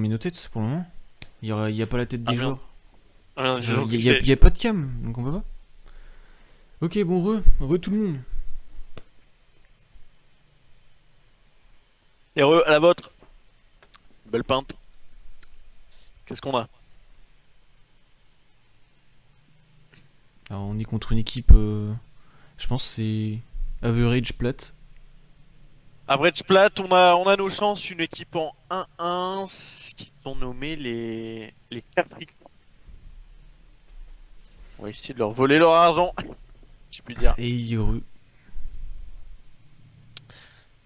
mis nos têtes pour le moment. Y a pas la tête des Ah, joueurs. merde. Y a pas de cam, donc on peut pas. Ok, bon, re tout le monde. Et à la vôtre. Belle peinte. Qu'est-ce qu'on a? Alors, on est contre une équipe, je pense que c'est average plate. Average plat, on a nos chances, une équipe en 1-1 qui sont nommés les Capricornes. On va essayer de leur voler leur argent, si je puis dire. Et heureux.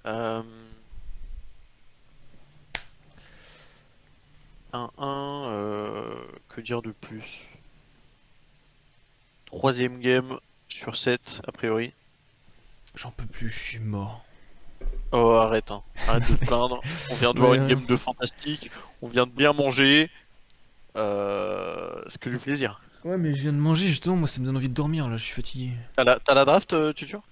Euh... 1-1, que dire de plus? Troisième game sur 7, a priori. J'en peux plus, je suis mort. Oh, arrête, hein. Arrête de te plaindre. On vient de voir une game de fantastique. On vient de bien manger. C'est que du plaisir. Ouais, mais je viens de manger justement, moi ça me donne envie de dormir là, je suis fatigué. T'as la draft, Tutur?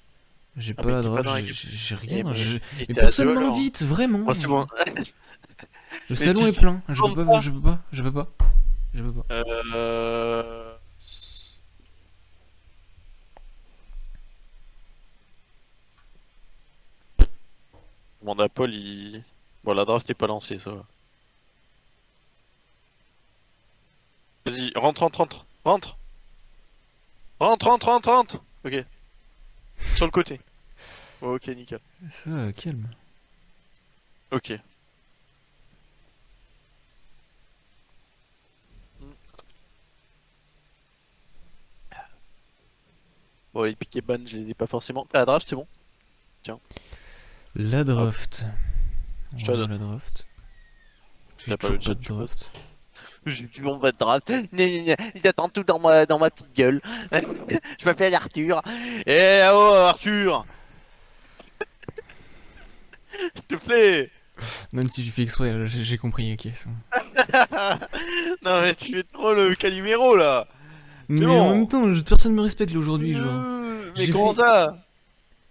J'ai Ah, pas mais la t'es pas draft, dans la game. j'ai Eh, rien. et Mais t'es à personne deux, alors. m'invite, vraiment. Moi, c'est bon. Le Mais salon est dis- plein, je peux demande pas, pas. je peux pas, je peux pas. Je peux pas. Euh... Demande à Paul, il... Bon, la draft est pas lancée, ça va. Vas-y, rentre, rentre, rentre. Rentre. Rentre, rentre, rentre, rentre. Ok. Sur le côté. Ok, nickel. Ça va, calme. Ok. Bon, les piquets ban, je les ai pas forcément. Ah, la draft, c'est bon. Tiens, La draft. je te la Voilà donne. la draft. J'ai T'as pas le toujours chat, pas de tu peux. draft. J'ai du bon pas de draft. J'attends tout dans ma petite gueule. Je m'appelle Arthur. Eh oh, Arthur! S'il te plaît! Même si tu fais exprès, j'ai compris, ok. Non, mais tu fais trop le Calimero là! C'est Mais en même bon! temps, personne me respecte là aujourd'hui, genre. Mais J'ai comment fait, ça?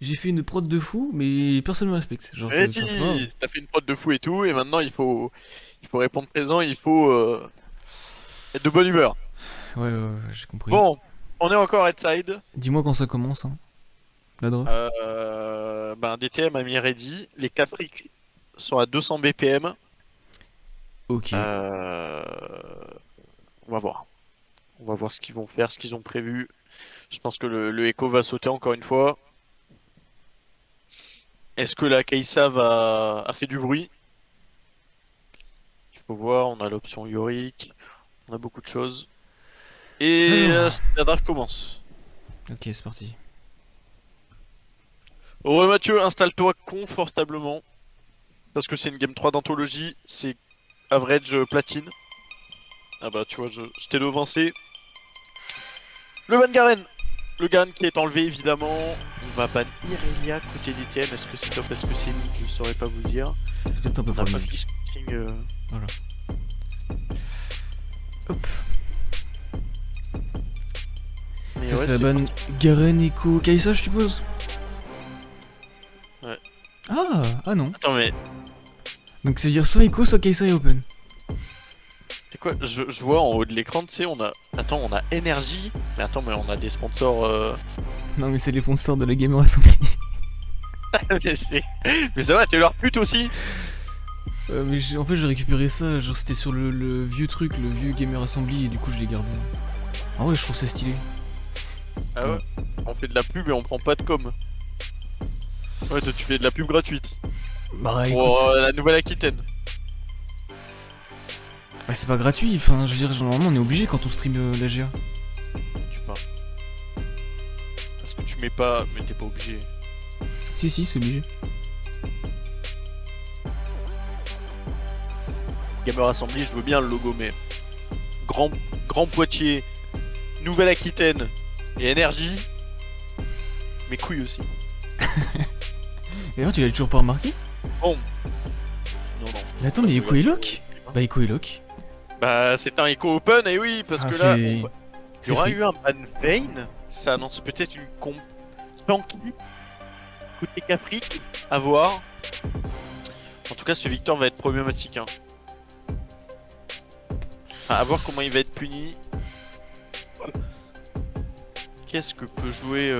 j'ai fait une prod de fou, mais personne me respecte. Genre, Eh enfin, c'est pas grave. si! T'as fait une prod de fou et tout, et maintenant il faut répondre présent, il faut être de bonne humeur. Ouais, j'ai compris. Bon, on est encore headside. Dis-moi quand ça commence, hein, la draft. Ben, DTM a mis ready. Les Capriques sont à 200 BPM. Ok. Euh, On va voir. On va voir ce qu'ils vont faire, ce qu'ils ont prévu. Je pense que le Echo va sauter encore une fois. Est-ce que la Kai'Sa a fait du bruit? Il faut voir. On a l'option Yorick. On a beaucoup de choses. Et Alors. la draft commence. Ok, c'est parti. Ouais, Mathieu, installe-toi confortablement. Parce que c'est une game 3 d'anthologie. C'est average platine. Ah bah, tu vois, je t'ai devancé. Le Van Garen! Le Garen qui est enlevé évidemment. On va ban Irelia côté DTM. Est-ce que c'est top? Est-ce que c'est mid? Je saurais pas vous dire. C'est peut-être un peu On fort n'a la pas fait musique. scouting. Voilà. Hop. Mais Ça, ouais, c'est la c'est bonne Garen, Echo, Kai'Sa, je suppose. Ouais. Ah non. Attends, mais Donc c'est dire soit Echo, soit Kai'Sa et Open. c'est quoi? Je vois en haut de l'écran, tu sais, on a. Attends, on a énergie. Mais attends, mais on a des sponsors. Non, mais c'est les sponsors de la Gamer Assembly. Mais ça va, t'es leur pute aussi? Mais en fait, j'ai récupéré ça, genre c'était sur le vieux truc, le vieux Gamer Assembly, et du coup, je l'ai gardé. Ah ouais, je trouve ça stylé. Ah ouais? On fait de la pub et on prend pas de com. Ouais, toi, tu fais de la pub gratuite. Bah écoute, Pour la Nouvelle-Aquitaine. bah, c'est pas gratuit, enfin, je veux dire, normalement, on est obligé quand on stream la GA. Tu parles. Parce que tu mets pas. Mais t'es pas obligé. Si, c'est obligé. Gamer Assembly, je veux bien le logo, mais. Grand Poitiers, Nouvelle-Aquitaine et énergie. Mes couilles aussi. D'ailleurs, tu l'as toujours pas remarqué? Bon. Non. Mais attends, mais Echo et Lock? Bah, Echo et Lock. Bah, c'est un Echo Open, et oui, parce Ah, que là, c'est. il y C'est aura free. eu un ban Vayne. Ça annonce peut-être une comp Spanky côté Caprique. À voir. En tout cas, ce Victor va être problématique. Hein. À voir comment il va être puni. Qu'est-ce que peut jouer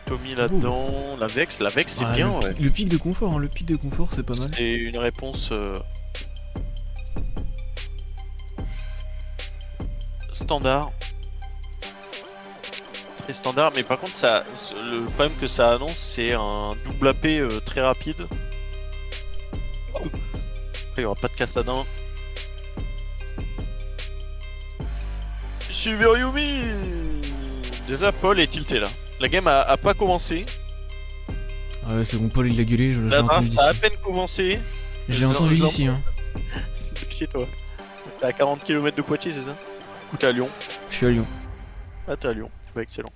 Tommy là-dedans? La Vex c'est Ah, bien, ouais. le pic de confort, hein, le pic de confort, c'est pas mal. C'est une réponse standard. Très standard, mais par contre, le problème que ça annonce, c'est un double AP très rapide. Après, il n'y aura pas de Cassadin. Shiver Yumi! Déjà, Paul est tilté là. La game a pas commencé. Ouais, c'est bon, Paul il a gueulé, je l'ai La entendu draft a à d'ici. peine commencé. J'ai entendu je l'en- d'ici, hein. Chez toi. T'es à 40 km de Poitiers, c'est ça? Ou t'es à Lyon? Je suis à Lyon. Ah, t'es à Lyon. Ouais, excellent.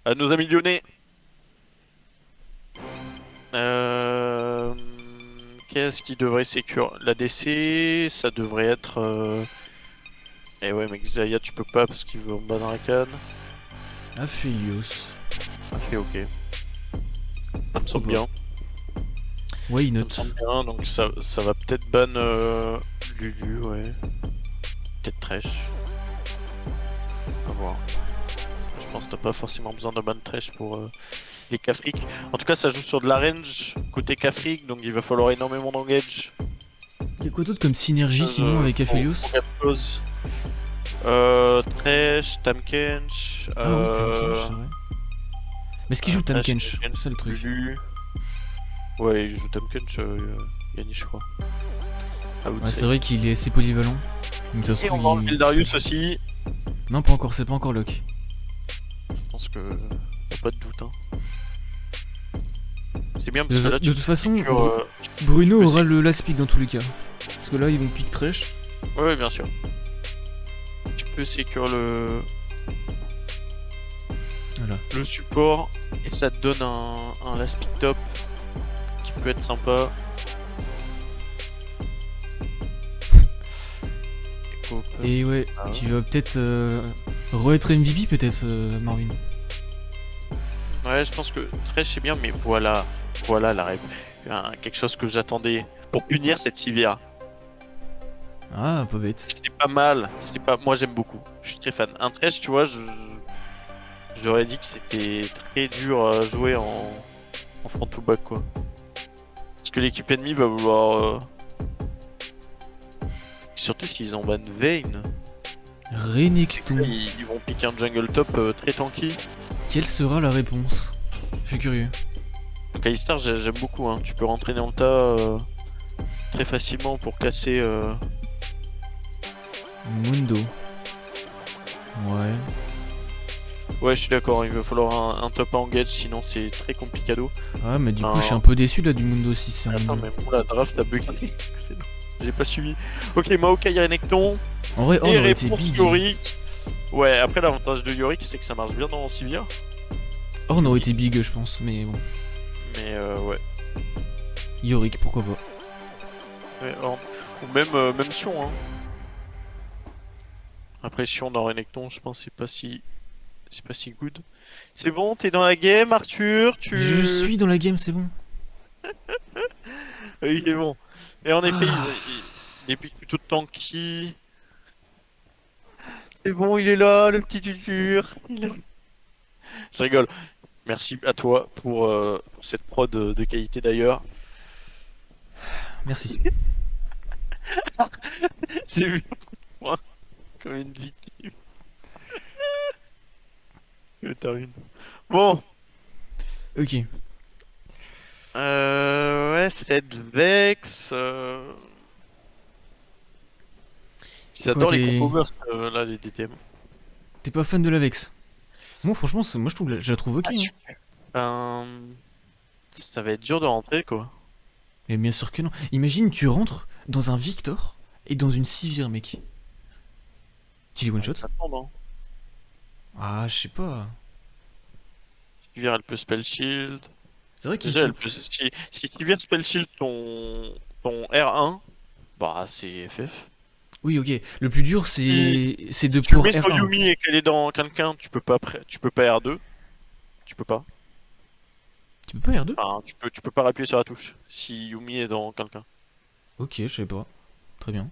À nos amis lyonnais. Euh... Qu'est-ce qui devrait sécure? La DC, ça devrait être. Eh ouais, mec, Zaya, tu peux pas parce qu'il veut en bas dans la canne. Aphelios. Ok, ok. Ça me semble pas. bien. Why Ça me not? semble bien, donc ça va peut-être ban Lulu, ouais. Peut-être Thresh. À voir. Je pense que t'as pas forcément besoin de ban Thresh pour les Kafrik. En tout cas, ça joue sur de la range côté Kafrik, donc il va falloir énormément d'engage. Y'a quoi d'autre comme synergie sinon avec Aphelios? Thresh, Tamkench. Ah oui, Tamkench, c'est vrai. Mais est-ce qu'il joue Thresh, Tamkench? C'est ça le truc. Lulu. Ouais, il joue Tamkench, Yanni, je crois. Ouais, c'est vrai qu'il est assez polyvalent. Donc ça se Et on trouve, va enlever le Darius aussi. Non, pas encore, c'est pas encore lock. Je pense que y a pas de doute. Hein. C'est bien parce que là, De toute façon, tu Bruno peux aura le last pick dans tous les cas. Parce que là, ils vont pick Thresh. Ouais, bien sûr. Tu peux sécure Voilà. le support et ça te donne un last pick top qui peut être sympa. Et ouais, Ah ouais. tu vas peut-être re-être MVP peut-être, Marvin. Ouais, je pense que Thresh c'est bien, mais voilà la règle. Quelque chose que j'attendais pour punir cette Sivir. Ah, pas bête. C'est pas mal, moi j'aime beaucoup. Je suis très fan. Un Thresh, tu vois, j'aurais dit que c'était très dur à jouer en front to back quoi. Parce que l'équipe ennemie va vouloir. Surtout s'ils ont ban Vayne. Renekton. Ils vont piquer un jungle top très tanky. Quelle sera la réponse? Je suis curieux. Donc Alistar j'aime beaucoup, hein. Tu peux rentrer dans le tas très facilement pour casser. Mundo. Ouais. Ouais, je suis d'accord, il va falloir un top à engage, sinon c'est très complicado. Ah, mais du coup, je suis un peu déçu là du Mundo si c'est un Attends, Mundo. mais bon, la draft a bugué. Excellent. J'ai pas suivi. Ok, Maokai Renekton. En vrai, Et aurait été réponse big. Yorick. Ouais, après l'avantage de Yorick, c'est que ça marche bien dans Sivir. Ornn aurait été big, je pense, mais bon. Mais ouais. Yorick, pourquoi pas. Ouais, ou même Sion, hein. Après Sion dans Renekton, je pense que c'est pas si good. C'est bon, t'es dans la game, Arthur, Je suis dans la game, c'est bon. Oui, c'est bon. Et en effet, Ah. il est plutôt tanky. C'est bon, il est là, le petit Arthur. Je rigole. Merci à toi pour cette prod de qualité d'ailleurs. Merci. J'ai vu moi comme une victime. T'as une. Bon, Ok. ouais, cette Vex. J'adore Quoi, les compos burst là, les DTM. t'es pas fan de la Vex? Moi, franchement, moi je trouve, je la trouve ok. Ah, Hein. super. Ça va être dur de rentrer quoi. Mais bien sûr que non. Imagine, tu rentres dans un Victor et dans une Sivir, mec. Tu les one shot? Attends, Ah, je sais pas. Sivir, elle peut spell shield. C'est vrai qu'ils Déjà, sont. elle peut, si Sivir spell shield ton R1, bah c'est FF. Oui, ok. Le plus dur, Si c'est de tu le pouvoir mets sur R1. Yumi et qu'elle est dans quelqu'un, tu peux pas R2. Tu peux pas. Tu peux pas R2? Enfin, tu peux pas appuyer sur la touche si Yumi est dans quelqu'un. Ok, je savais pas. Très bien.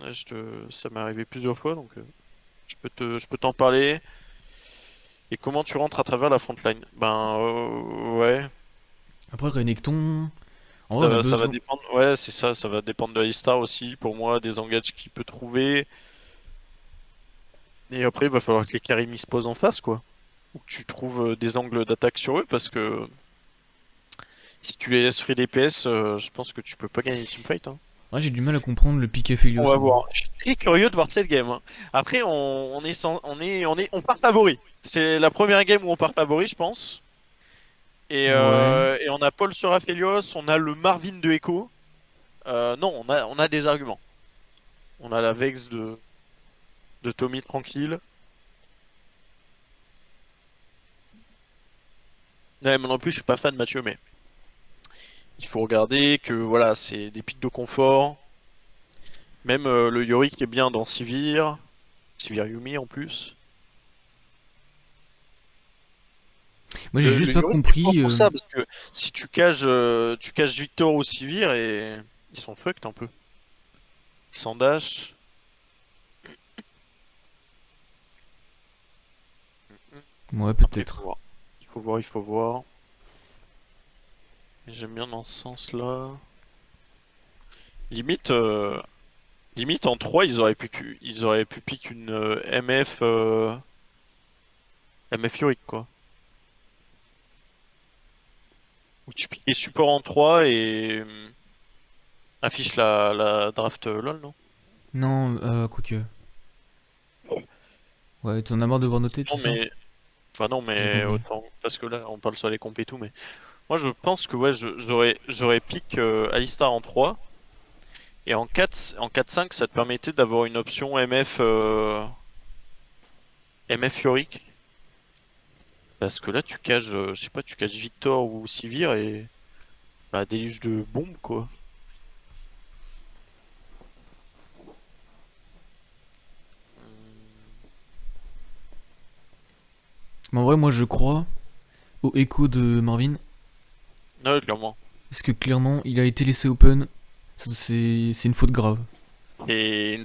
Ouais, ça m'est arrivé plusieurs fois, donc je peux t'en parler. Et comment tu rentres à travers la frontline? Ben ouais, Après, Renekton. En vrai, on a ça va besoin. dépendre. Ouais, c'est ça, ça va dépendre de l'Alistar aussi. Pour moi, des engages qu'il peut trouver. Et après, il va falloir que les Karimi se posent en face, quoi. Ou que tu trouves des angles d'attaque sur eux, parce que si tu les laisses free DPS, je pense que tu peux pas gagner une teamfight, hein. Ouais, j'ai du mal à comprendre le pick On Aphelios, va moi. voir. Je suis très curieux de voir cette game, hein. Après, on part favori. C'est la première game où on part favori, je pense. Ouais. Et on a Paul sur Aphelios, on a le Marvin de Echo. Non, on a des arguments. On a la Vex de Tommy tranquille. Ouais, moi non plus, je suis pas fan de Mathieu, mais il faut regarder que voilà, c'est des pics de confort. Même le Yorick est bien dans Sivir. Sivir Yumi en plus. Moi, j'ai juste Le pas Yorick est fort compris. pour ça, parce que si tu caches Victor ou Sivir, et ils sont fucked un peu. Sans dash. Ouais, Après, il faut peut-être. voir. Il faut voir, il faut voir. Et j'aime bien dans ce sens-là. Limite, limite en 3 ils auraient pu pick une MF Yorick, quoi. Où tu piques les supports en 3 et affiche la draft LOL, non? Non, quoique. Ouais, t'en as marre de voir nos têtes, c'est Non, ça? mais. Bah non, J'ai mais compris. autant. Parce que là, on parle sur les comptes et tout, mais. Moi, je pense que ouais, j'aurais pick Alistar en 3. Et en 4-5, ça te permettait d'avoir une option MF Yorick. Parce que là, tu caches, je sais pas, tu caches Victor ou Sivir et. Bah, déluge de bombes, quoi. Hum, Mais en vrai, moi, je crois au écho de Marvin. Ouais, clairement. Parce que clairement, il a été laissé open. C'est une faute grave. C'est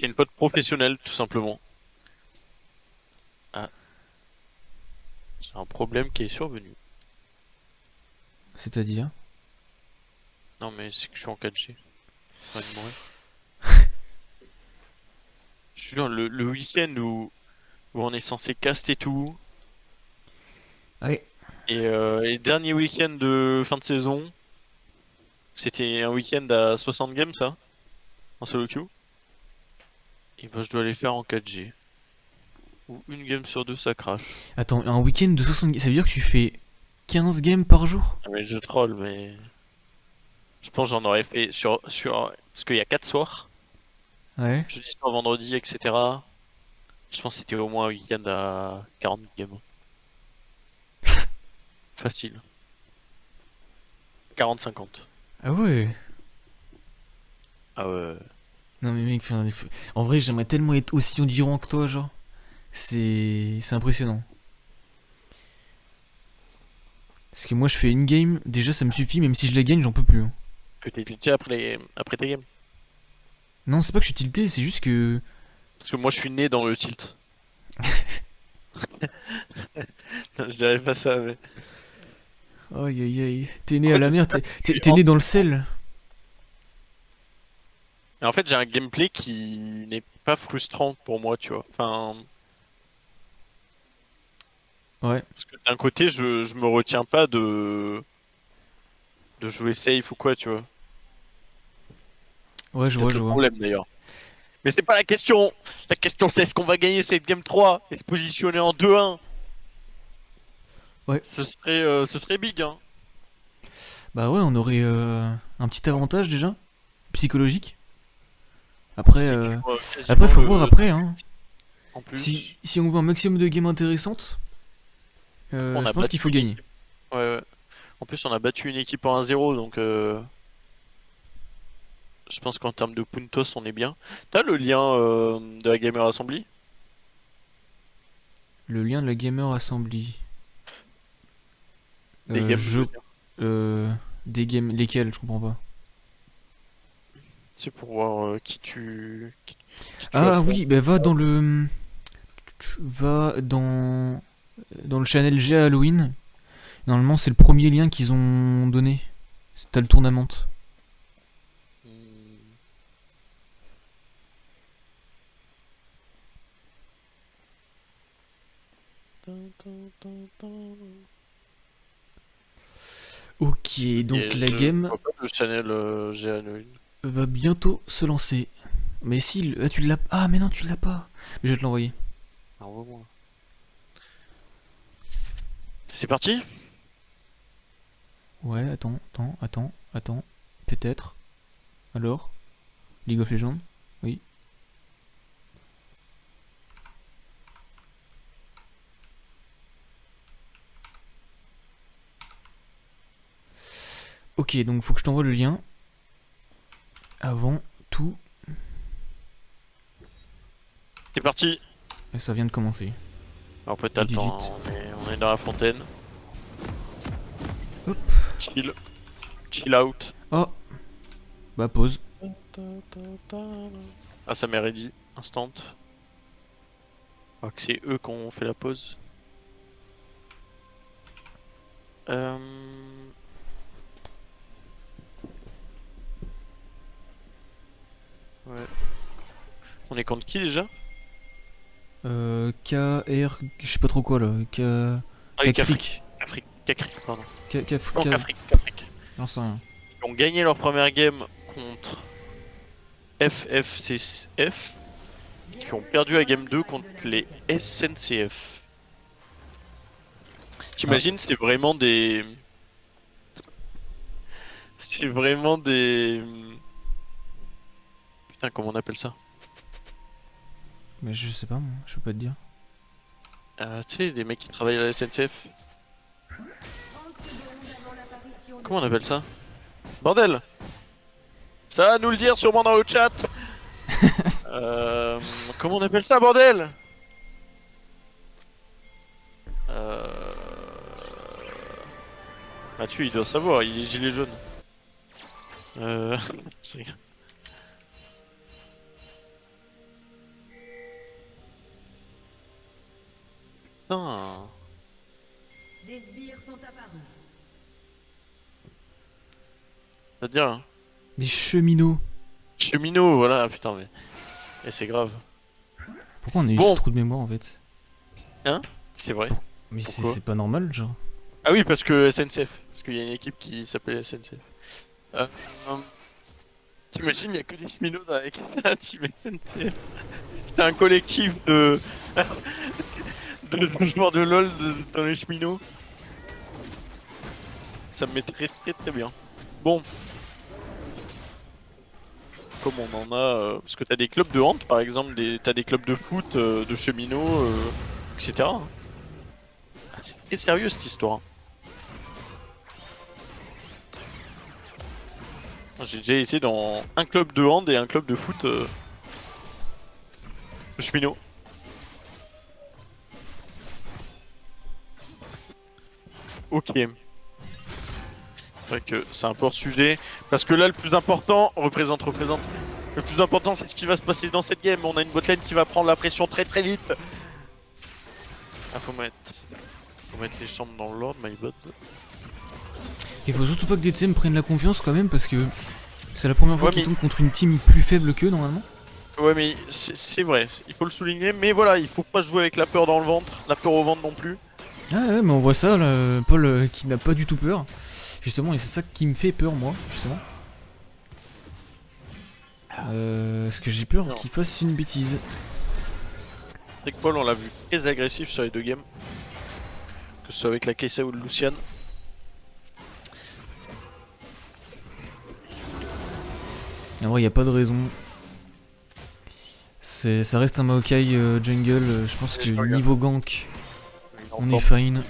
une pote professionnelle, tout simplement. Ah, j'ai un problème qui est survenu. C'est-à-dire. Non, mais c'est que je suis en 4G. J'ai envie de mourir. Je suis dans le week-end où on est censé cast et tout. Ouais. Et dernier week-end de fin de saison, c'était un week-end à 60 games, ça, en solo queue. Et ben, je dois les faire en 4G. Ou une game sur deux, ça crache. Attends, un week-end de 60. Ça veut dire que tu fais 15 games par jour? Ah, mais je troll, mais je pense que j'en aurais fait parce qu'il y a 4 soirs, Ouais. jeudi soir, vendredi, etc. Je pense que c'était au moins un week-end à 40 games. Facile. 40-50. Ah ouais. Ah ouais. Non mais mec, enfin, en vrai, j'aimerais tellement être aussi endurant que toi, genre. C'est impressionnant. Parce que moi, je fais une game, déjà ça me suffit, même si je la gagne, j'en peux plus, hein. Que t'es glitché après tes games. Non, c'est pas que je suis tilté, c'est juste que. Parce que moi, je suis né dans le tilt. Je dirais pas ça, mais. Aïe aïe aïe. T'es En né à fait, la je sais mer, pas si tu es t'es né dans le sel. en fait, j'ai un gameplay qui n'est pas frustrant pour moi, tu vois. Enfin, Ouais. parce que d'un côté, je me retiens pas de jouer safe ou quoi, tu vois. Ouais, C'est je vois, peut-être je le vois. problème d'ailleurs. Mais c'est pas la question. La question, c'est est-ce qu'on va gagner cette game 3 et se positionner en 2-1. Ouais. Ce serait big, hein. Bah ouais, on aurait un petit avantage déjà, psychologique. Après, C'est après quasiment faut voir le après, hein. en plus. Si on veut un maximum de games intéressantes, Après, on je a pense qu'il battu faut une gagner. équipe. Ouais, ouais. En plus, on a battu une équipe en 1-0, donc je pense qu'en termes de puntos, on est bien. T'as le lien de la Gamer Assembly? Le lien de la Gamer Assembly. Des games, je Je. veux dire. Des games. Lesquels? Je comprends pas. C'est pour voir qui tu Ah affrontes. oui, bah va dans le... Va dans le channel G à Halloween. Normalement, c'est le premier lien qu'ils ont donné. T'as le tournament. Hmm. Ok, donc Et la je game vois pas le channel Halloween. va bientôt se lancer. Mais si, ah, tu l'as... Ah, mais non, tu l'as pas. Je vais te l'envoyer. Envoie-moi. C'est parti? Ouais, attends. Peut-être. Alors? League of Legends? Oui. Ok, donc faut que je t'envoie le lien. Avant tout. C'est parti! Et ça vient de commencer. Alors après t'as le Vite, temps, vite. hein, on est dans la fontaine. Hop. Chill. Chill out. Oh. Bah pause. Ah ça m'est ready. Instant. Ah que c'est eux qui ont fait la pause. Euh... Ouais. On est contre qui déjà? KR... Je sais pas trop quoi là. Ah oui, Kafrik. Cafric, pardon. Kafrik. Non, Cafric. J'en sais rien. Ils ont gagné leur première game contre FFCF. Qui ont perdu la game 2 contre les SNCF. T'imagines, c'est vraiment des... C'est vraiment des... Putain, comment on appelle ça? Mais je sais pas moi, je peux pas te dire. Tu sais, des mecs qui travaillent à la SNCF. Comment on appelle ça? Bordel! Ça va nous le dire sûrement dans le chat! Comment on appelle ça, bordel? Mathieu, il doit savoir, il est gilet jaune. Euh... Putain. Des sbires sont apparus. C'est-à-dire, hein. Des cheminots. Cheminot, voilà, putain, mais. Et c'est grave. Pourquoi on a eu Bon. ce trou de mémoire en fait? C'est vrai. Mais Pourquoi c'est pas normal genre. Ah oui, parce que SNCF. Parce qu'il y a une équipe qui s'appelle SNCF. Euh, T'imagines, il n'y a que des cheminots avec la team SNCF. C'est un collectif de joueurs de LoL dans les cheminots. Ça me met très bien. Bon. Comme on en a... parce que t'as des clubs de hand, par exemple, t'as des clubs de foot, de cheminots, etc. Ah, c'est très sérieux cette histoire. J'ai déjà été dans un club de hand et un club de foot de cheminots. Ok. C'est vrai que c'est un peu hors sujet. Parce que là, le plus important, représente. Le plus important, c'est ce qui va se passer dans cette game. On a une botlane qui va prendre la pression très vite. Ah, faut mettre les chambres dans l'ordre, my bad. Il faut surtout pas que DTM prenne la confiance quand même parce que c'est la première fois Ouais, qu'ils mais- tombent contre une team plus faible qu'eux normalement. Ouais, mais c'est vrai, il faut le souligner. Mais voilà, il faut pas jouer avec la peur dans le ventre, la peur au ventre non plus. Ah ouais, mais on voit ça là, Paul qui n'a pas du tout peur. Justement, et c'est ça qui me fait peur moi, justement. Parce que j'ai peur Non. qu'il fasse une bêtise. C'est que Paul, on l'a vu très agressif sur les deux games. Que ce soit avec la Kai'Sa ou le Lucian. En vrai, y a pas de raison. Ça reste un Maokai jungle. Je pense que Je regarde. niveau gank, on est Entend. fine.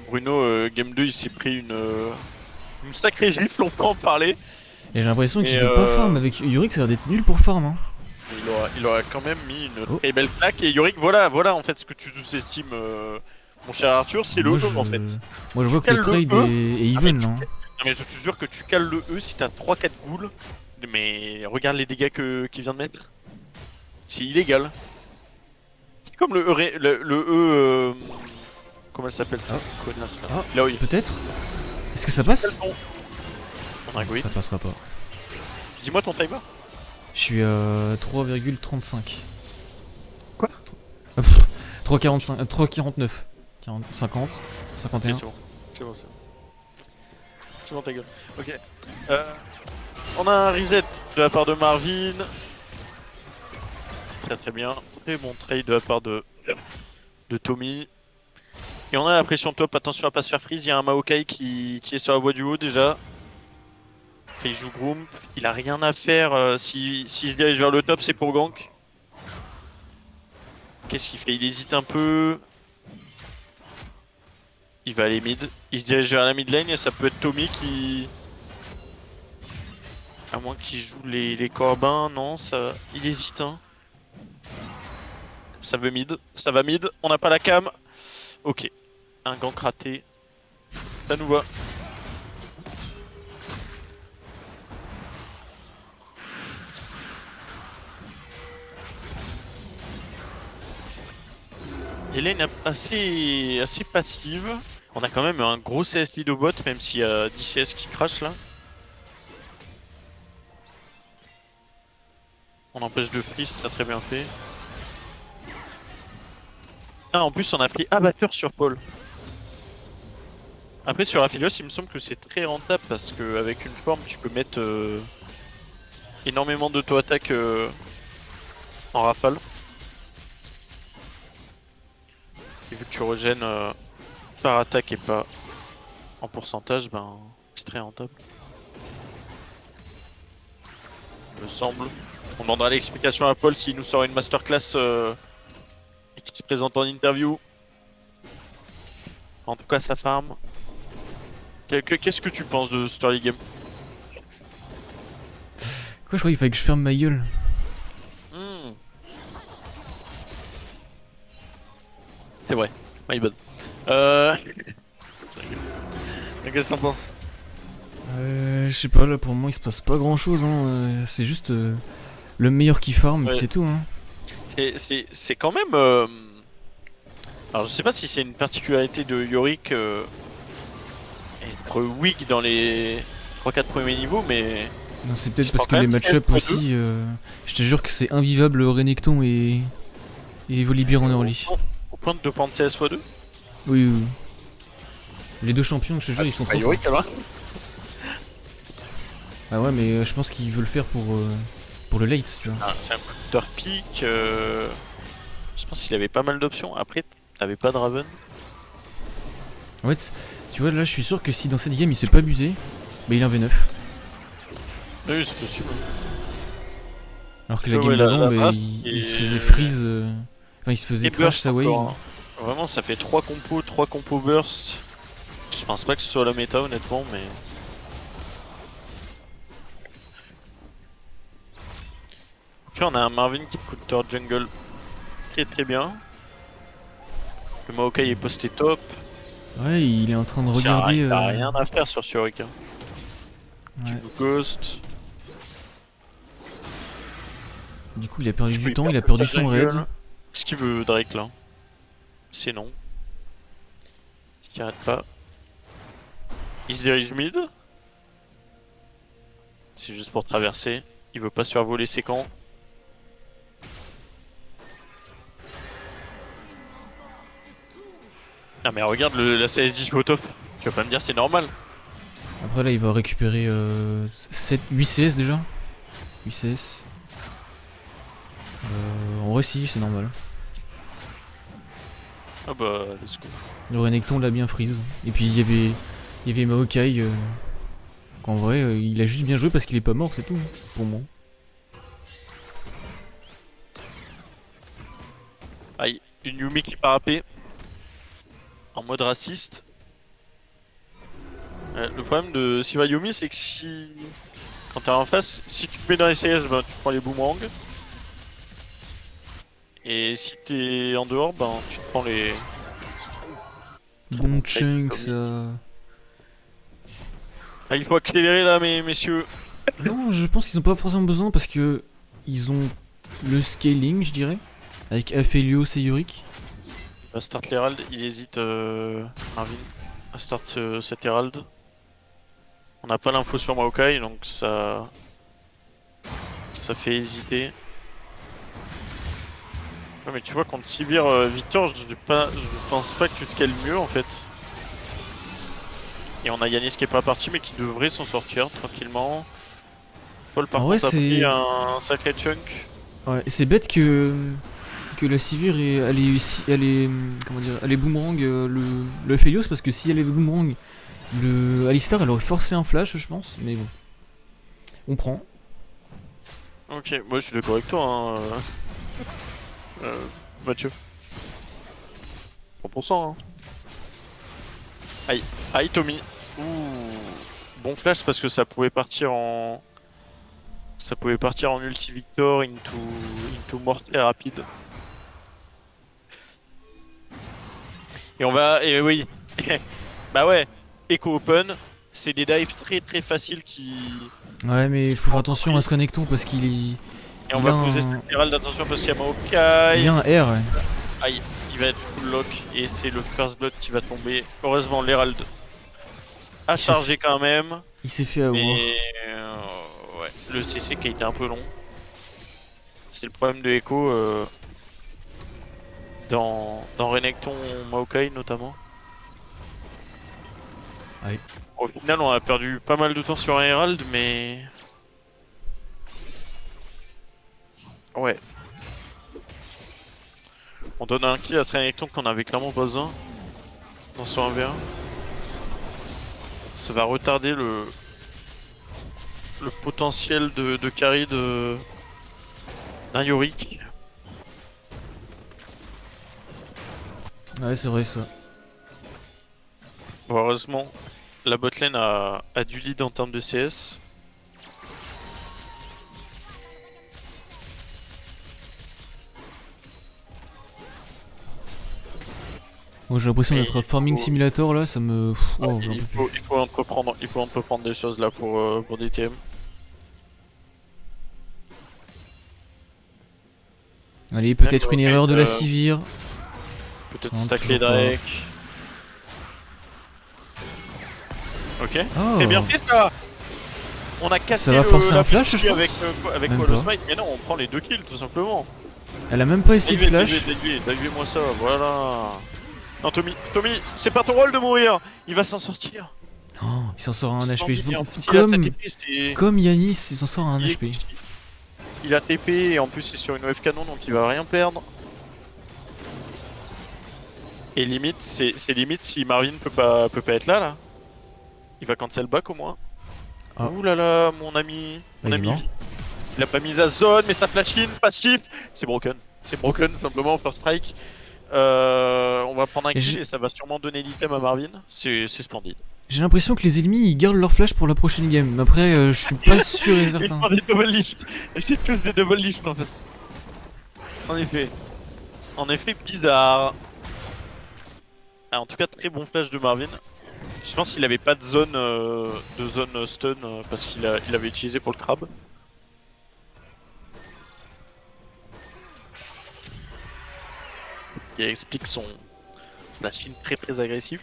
Bruno, game 2, il s'est pris une sacrée gifle, on peut en parler. Et j'ai l'impression Et qu'il veut pas farm avec Yorick, ça a l'air d'être nul pour farm. Hein. Il aura quand même mis une Oh. très belle plaque. Et Yorick, voilà en fait ce que tu sous-estimes, mon cher Arthur, c'est le Moi, jeu en fait. Moi je vois que Quel le trade le est Ah, mais even là. Hein. Non mais je te jure que tu cales le E si t'as 3-4 ghouls. Mais regarde les dégâts qu'il vient de mettre. C'est illégal. C'est comme le E. Le E comment elle s'appelle cette connasse là Ah, Là, oui. peut-être. Est-ce que ça passe? On a Ça passera pas. Dis-moi ton timer. Je suis à 3,35. Quoi? 3,45, 3,49. 50, 51. Ok, c'est bon. C'est bon, c'est bon. C'est bon, ta gueule. Ok. On a un reset de la part de Marvin. Très très bien. Très bon trade de la part de Tommy. Et on a la pression top. Attention à pas se faire freeze. Il y a un Maokai qui est sur la voie du haut déjà. Enfin, il joue Groom. Il a rien à faire. Si je dirige vers le top, c'est pour gank. Qu'est-ce qu'il fait? Il hésite un peu. Il va aller mid. Il se dirige vers la mid lane et ça peut être Tommy qui... À moins qu'il joue les corbins, non, ça... Il hésite, hein. Ça veut mid, ça va mid, on n'a pas la cam. Ok, un gank raté. Ça nous va. Des lanes assez passive. On a quand même un gros CS lead au bot, même s'il y a 10 CS qui crash là. On empêche de freeze, ça a très bien fait. Ah, en plus on a pris abatteur sur Paul. Après sur Aphelios, il me semble que c'est très rentable parce qu'avec une forme, tu peux mettre énormément d'auto-attaque en rafale. Et vu que tu regènes par attaque et pas en pourcentage, ben c'est très rentable. Il me semble. On demandera l'explication à Paul s'il nous sort une masterclass et qu'il se présente en interview. En tout cas, sa farm. Qu'est-ce que tu penses de ce early game? Quoi, je croyais qu'il fallait que je ferme ma gueule. C'est vrai, my bad. Qu'est-ce que t'en penses? Je sais pas, là pour moi il se passe pas grand chose, hein. C'est juste le meilleur qui farm, et puis Ouais. c'est tout, hein. C'est quand même... Alors je sais pas si c'est une particularité de Yorick être weak dans les 3-4 premiers niveaux, mais... Non, c'est peut-être Je parce prends que les quand même match-up 16.2. aussi. Je te jure que c'est invivable Renekton et Volibear en early. Au point de 2 points de CS x2. Oui, oui, oui. Les deux champions, je te jure, ils sont trop forts. Yorick, alors. Ah ouais, mais je pense qu'il veut le faire pour le late, tu vois. Ah, c'est un counter pick. Je pense qu'il avait pas mal d'options. Après, t'avais pas de Raven. En fait, tu vois, là je suis sûr que si dans cette game il se fait pas abuser, bah il est un V9. Oui, c'est possible. Alors que la Ouais, game ouais, d'avant, la bah, draft il se est- faisait freeze. Enfin, il se faisait Et crash burst sa wave. encore, hein. Vraiment, ça fait 3 compos burst. Je pense pas que ce soit la méta, honnêtement, mais... Ok, on a un Marvin qui counter jungle très très bien. Le Maokai est posté top. Ouais, il est en train de Il a regarder. rien à faire sur ce Yorick, hein. Tu Ouais. ghost. Du coup, il a perdu Tu peux du y temps, faire il a perdu sa son jungle. raid. Qu'est-ce qu'il veut Drake là? C'est non. Il arrête pas. Il se dirige mid. C'est juste pour traverser. Il veut pas survoler ses camps. Ah mais regarde la CS10 au top. Tu vas pas me dire c'est normal. Après, là, il va récupérer 8 CS déjà. 8 CS. En vrai, si, c'est normal. Ah bah let's go. Le Renekton l'a bien freeze. Et puis, il y avait Maokai. Qu'en vrai, il a juste bien joué parce qu'il est pas mort, c'est tout, pour moi. Aïe, une Yumi qui part AP. En mode raciste. Le problème de Siva Yumi c'est que si... Quand t'es en face, si tu te mets dans les CS, ben, tu prends les boomerangs. Et si t'es en dehors, ben tu te prends les... Bon bon trade, chunk, Tommy. ça. Ah, il faut accélérer là, messieurs. Non, je pense qu'ils ont pas forcément besoin parce que ils ont le scaling, je dirais, avec Aphelios et Yorick. Va start l'Herald, il hésite Marvin à start cet Herald. On n'a pas l'info sur Maokai donc ça fait hésiter. Ouais, mais tu vois contre Sivir Victor, je pense pas que tu scales mieux en fait. Et on a Yanis qui est pas parti mais qui devrait s'en sortir tranquillement. Paul par En vrai, contre a c'est- pris un sacré chunk. Ouais, c'est bête que la Sivir elle est comment dire, elle est boomerang le Aphelios parce que si elle est boomerang, le Alistar elle aurait forcé un flash, je pense, mais bon, on prend. Ok, moi je suis d'accord avec toi hein, Mathieu. 100%, hein. Aïe, aïe Tommy. Ouh, bon flash parce que ça pouvait partir en... Ça pouvait partir en ulti Victor into mort très rapide. Et on va... Et oui. Bah ouais, Echo Open, c'est des dives très très faciles qui... Ouais, mais faut faire attention à ce connecton parce qu'il est... Et on il va a poser un... cette Herald, attention parce qu'il y a il Maokai. y a un R, ouais. Aïe, il va être full lock et c'est le first blood qui va tomber. Heureusement l'Herald a chargé quand même. Il s'est fait avoir. Mais ouais, le CC qui a été un peu long. C'est le problème de Echo dans Renekton Maokai notamment. Ouais. Au final, on a perdu pas mal de temps sur un Herald, mais ouais. On donne un kill à ce Renekton qu'on avait clairement pas besoin dans son 1v1. Ça va retarder le potentiel de carry d'un Yorick. Ouais, c'est vrai ça. Bon, heureusement, la botlane a du lead en termes de CS. Moi j'ai l'impression Mais d'être un il farming faut- simulator là, ça me... Oh, j'en il peux plus. faut entreprendre des choses là pour DTM. Allez, peut-être Même, une erreur de la Sivir. Peut-être Non, stack les toujours pas. Drake. Ok. Oh, Très bien fait ça. On a cassé Ça va forcer la un flash, partie je pense. avec Même Hollow pas. Smite. Mais non, on prend les 2 kills tout simplement. elle a même pas essayé de flash. Divez-moi ça, voilà. Non Tommy, c'est pas ton rôle de mourir. Il va s'en sortir. Oh, il s'en sort à un HP. Splendide, et en plus, il a sa Comme, TP, c'est... comme Yanis, il s'en sort à un Il est HP. Gucci. Il a TP et en plus c'est sur une wave canon donc il va rien perdre. Et limite, c'est limite si Marvin peut pas être là. Il va cancel back au moins. Ah. Ouh là là, mon ami. Bah, il est mort. Il a pas mis la zone, mais ça flash in, passif. C'est broken. C'est broken simplement, first strike. On va prendre un Et kill je- et ça va sûrement donner l'item à Marvin. C'est splendide. J'ai l'impression que les ennemis ils gardent leur flash pour la prochaine game. Après, je suis pas sûr et Il certain. prend des double lifts. Et c'est tous des double lifts en fait. En effet. En effet, bizarre. Ah, en tout cas, très bon flash de Marvin. Je pense qu'il avait pas de zone stun parce qu'il avait utilisé pour le crabe. Il explique son flashing très très agressif.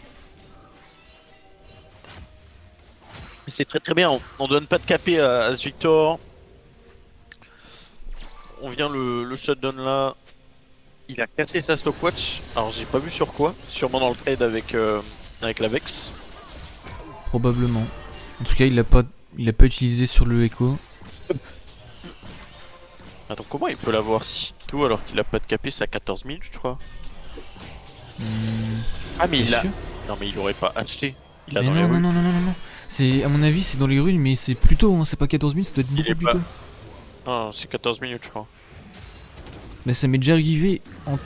Mais c'est très très bien, on donne pas de KP à ce Victor. On vient le shutdown là. Il a cassé sa stopwatch. Alors j'ai pas vu sur quoi. Sûrement dans le trade avec la Vex. Probablement. En tout cas, il l'a pas utilisé sur le Echo. Attends, comment il peut l'avoir si tôt alors qu'il a pas de KP, c'est à 14 minutes je crois. Ah mais T'es il a... sûr Non mais il aurait pas acheté. Il a Mais dans les non, non, rues. non, non, non, non, non. C'est, à mon avis, c'est dans les runes, mais c'est plus tôt, hein. C'est pas 14 minutes, ça doit être Il beaucoup est plus pas- tôt. Non, c'est 14 minutes je crois. Mais ça m'est déjà arrivé en...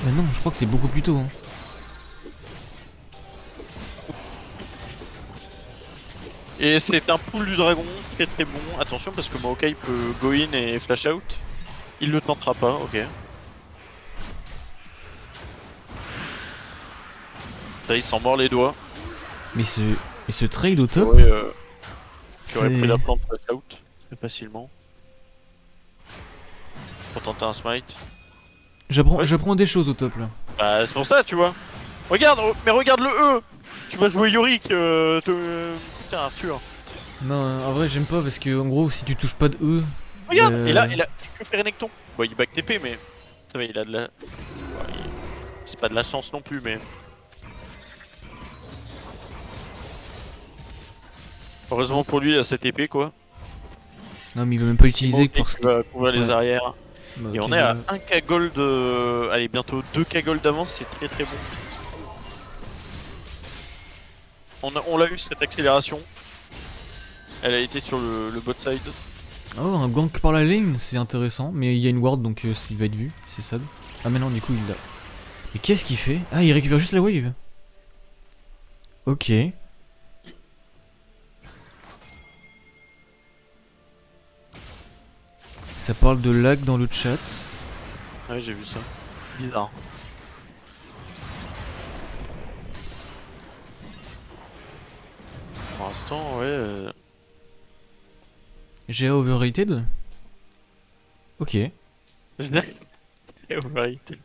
Mais non, je crois que c'est beaucoup plus tôt. Hein. Et c'est un pull du dragon, très très bon. Attention parce que Maokai peut go in et flash out. Il le tentera pas, ok. Là, il s'en mord les doigts. Mais ce trade au top, Ouais, Tu aurais C'est- pris la plante flash out très facilement. Pour tenter un smite. Ouais. J'apprends des choses au top là. Bah c'est pour ça tu vois. Regarde, mais regarde le E. Tu vas jouer Yorick, putain Arthur. Non, en vrai, j'aime pas parce que en gros, si tu touches pas de E. Regarde, bah, et là, que fait Renekton? Bon, il back TP, mais ça va, il a de la. Ouais, c'est pas de la chance non plus, mais. Heureusement pour lui, il a cette épée quoi. Non, mais il veut même pas l'utiliser Qui parce que. va couvrir les Ouais. arrières. Bah, Et ok, on est à bah, 1k gold, allez, bientôt 2k gold d'avance, c'est très très bon. On l'a eu cette accélération. Elle a été sur le bot side. Oh, un gank par la ligne, c'est intéressant. Mais il y a une ward donc il va être vu, c'est ça. Ah, mais non, du coup, il l'a. Mais qu'est-ce qu'il fait? Ah, il récupère juste la wave. Ok. Ça parle de lag dans le chat. Ouais, j'ai vu ça. Bizarre. Pour l'instant, ouais. J'ai overrated. Ok. Overrated.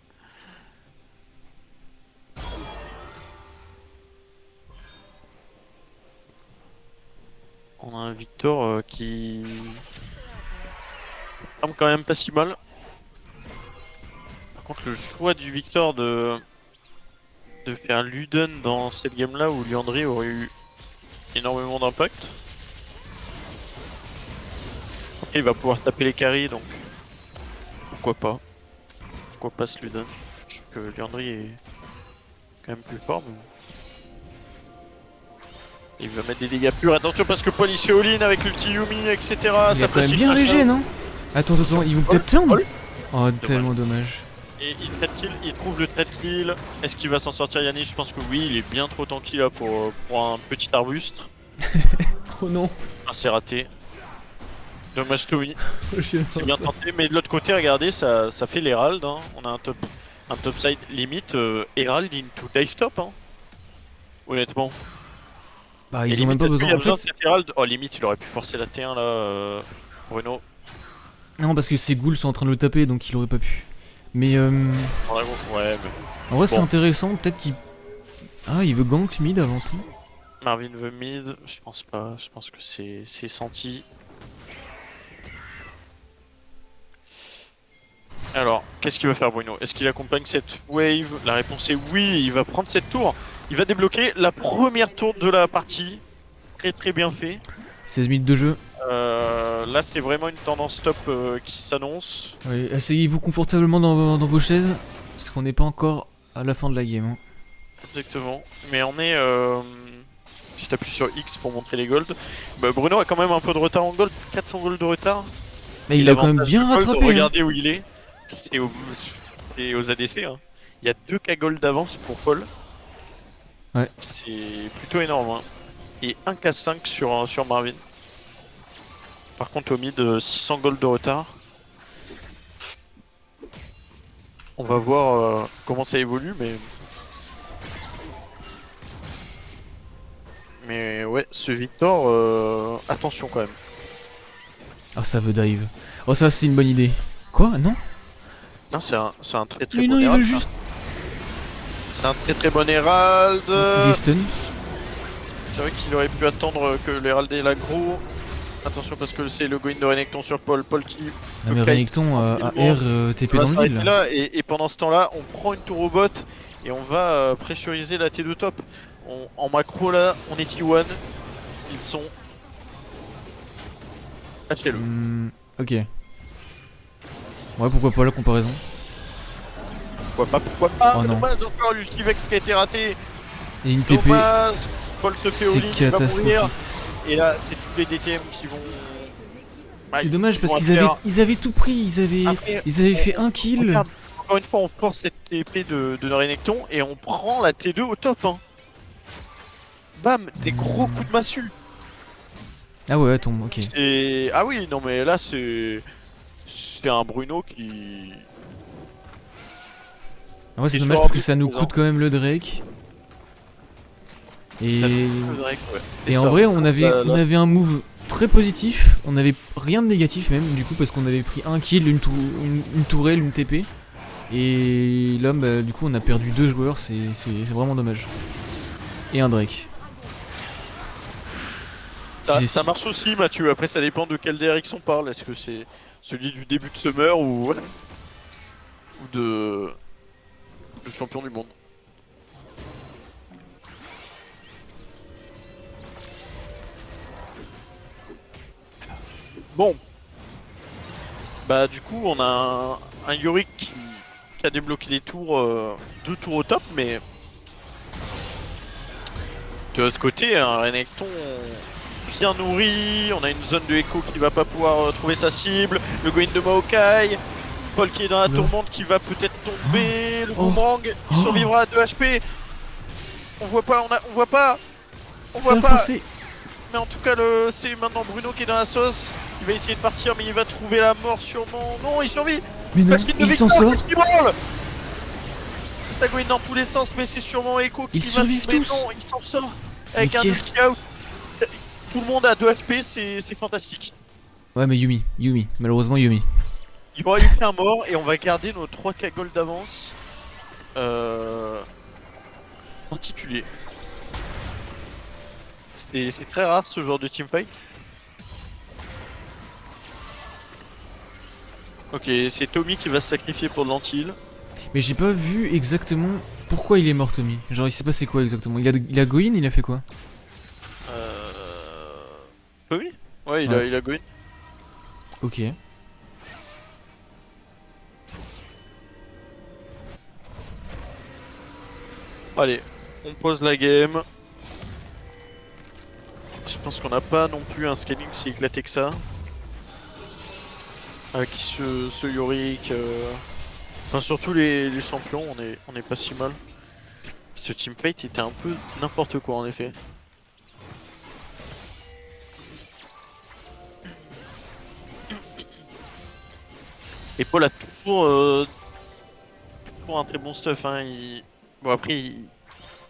On a un Victor qui semble quand même pas si mal. Par contre, le choix du Victor de faire Luden dans cette game là où Liandry aurait eu énormément d'impact. Après, il va pouvoir taper les carries donc pourquoi pas. Pourquoi pas ce Luden. Je trouve que Liandry est quand même plus fort. Mais... il va mettre des dégâts purs. Attention parce que Paul il se fait all-in avec l'ulti Yumi, etc. Il a Ça quand même flashe bien machin. léger, non? Attends, ils vont peut-être turn? Hol. Oh, tellement dommage. Et il trade kill, il trouve le trade kill. Est-ce qu'il va s'en sortir Yannis? Je pense que oui, il est bien trop tanky là pour un petit arbuste. Oh non. Ah, c'est raté. Dommage Tommy, C'est c'est bien tenté. Mais de l'autre côté, regardez, ça fait l'Herald. Hein. On a un top side limite Herald into dive top. Hein. Honnêtement. Bah, Et ils ont même limite, pas est-ce qu'il besoin. y a En besoin fait, de cet Herald. Oh, limite, il aurait pu forcer la T1 là, Bruno. non, parce que ses ghouls sont en train de le taper donc il aurait pas pu. Mais Ouais, mais en vrai, c'est Bon. intéressant. Peut-être qu'il. Ah, il veut gank mid avant tout. Marvin veut mid. Je pense pas. Je pense que c'est senti. Alors, qu'est-ce qu'il va faire Bruno? Est-ce qu'il accompagne cette wave? La réponse est oui, il va prendre cette tour. Il va débloquer la première tour de la partie. Très très bien fait. 16 minutes de jeu. Là c'est vraiment une tendance top qui s'annonce. Ouais, asseyez-vous confortablement dans vos chaises. Parce qu'on n'est pas encore à la fin de la game. Hein. Exactement. Mais on est... si t'appuies sur X pour montrer les golds. Bah, Bruno a quand même un peu de retard en gold. 400 gold de retard. Mais il a quand même L'avantage bien du gold, rattrapé. Hein. Regardez où il est. C'est aux ADC. Hein. Il y a 2k gold d'avance pour Paul. Ouais. C'est plutôt énorme. Hein. Et 1k5 sur Marvin. Par contre au mid, 600 gold de retard. On va voir comment ça évolue, mais ouais, ce Victor, attention quand même. Ah, ça veut dive. Oh, ça, c'est une bonne idée. Quoi? Non? Non, c'est un très très Mais bon non, ils Herald. veulent juste. C'est un très très bon Herald. Il est stun. C'est vrai qu'il aurait pu attendre que l'Herald ait l'aggro. Attention parce que c'est le going de Renekton sur Paul. Paul qui Non, mais kite Renekton a tranquillement. R TP va dans le s'arrêter mid là. là et pendant ce temps-là, on prend une tour au bot et on va pressuriser la T2 top. En macro là, on est T1. Ils sont. Achetez-le. Ok. Ouais, pourquoi pas la comparaison. Pourquoi pas Oh non. Dommage encore l'ultivex qui a été raté. Et une TP. Dommage. Paul se fait C'est all-in, il va catastrophique. mourir. Et là, c'est tous les DTM qui vont. Bah, C'est dommage ils parce vont qu'ils faire- avaient tout pris. Après, Ils avaient fait un kill. regarde, encore une fois, on force cette TP de Renekton et on prend la T2 au top. Hein. Bam, des gros coups de massue. Ah ouais, tombe, ok. Ah oui, non mais là c'est un Bruno qui. En vrai, c'est Et dommage sur parce que Orbis, ça nous par coûte quand même le Drake. Ça Et, nous faudrait, ouais. et en ça, vrai, on là, avait un move très positif. On avait rien de négatif même du coup parce qu'on avait pris un kill, une tourelle, une TP. Et là bah, du coup on a perdu 2 joueurs, c'est vraiment dommage. Et un Drake. Ça marche aussi, Mathieu. Après, ça dépend de quel DRX on parle. Est-ce que c'est celui du début de Summer ou de le champion du monde? Bon. Bah du coup on a un Yorick qui a débloqué des tours, 2 tours au top, mais de l'autre côté un Renekton bien nourri, on a une zone de écho qui va pas pouvoir trouver sa cible, le Goin de Maokai, Paul qui est dans la tourmente qui va peut-être tomber, le boomerang, il survivra à 2 HP. On voit pas, on voit pas, on voit pas. Mais en tout cas c'est maintenant Bruno qui est dans la sauce. Il va essayer de partir mais il va trouver la mort sûrement. Non, il survit. Mais non, il s'en sort. Ça Goin dans tous les sens mais c'est sûrement Echo qui ils va survivent tomber. tous. Non, il s'en sort avec un ulti out. Tout le monde a 2 HP, c'est fantastique. Ouais mais Yumi, malheureusement Yumi. Il y aura eu qu'un mort et on va garder nos 3K gold d'avance. Particulier. C'est très rare ce genre de teamfight. Ok, c'est Tommy qui va se sacrifier pour de l'anti-heal. Mais j'ai pas vu exactement pourquoi il est mort Tommy. Genre il s'est passé quoi exactement? Il a go in, il a fait quoi? Tommy? Ouais, il a go in. Ok. Allez, on pose la game. Je pense qu'on n'a pas non plus un scaling si éclaté que ça. Avec ce Yorick. Enfin, surtout les champions, on est pas si mal. Ce teamfight était un peu n'importe quoi en effet. Et Paul a toujours un très bon stuff. Hein. Bon, après,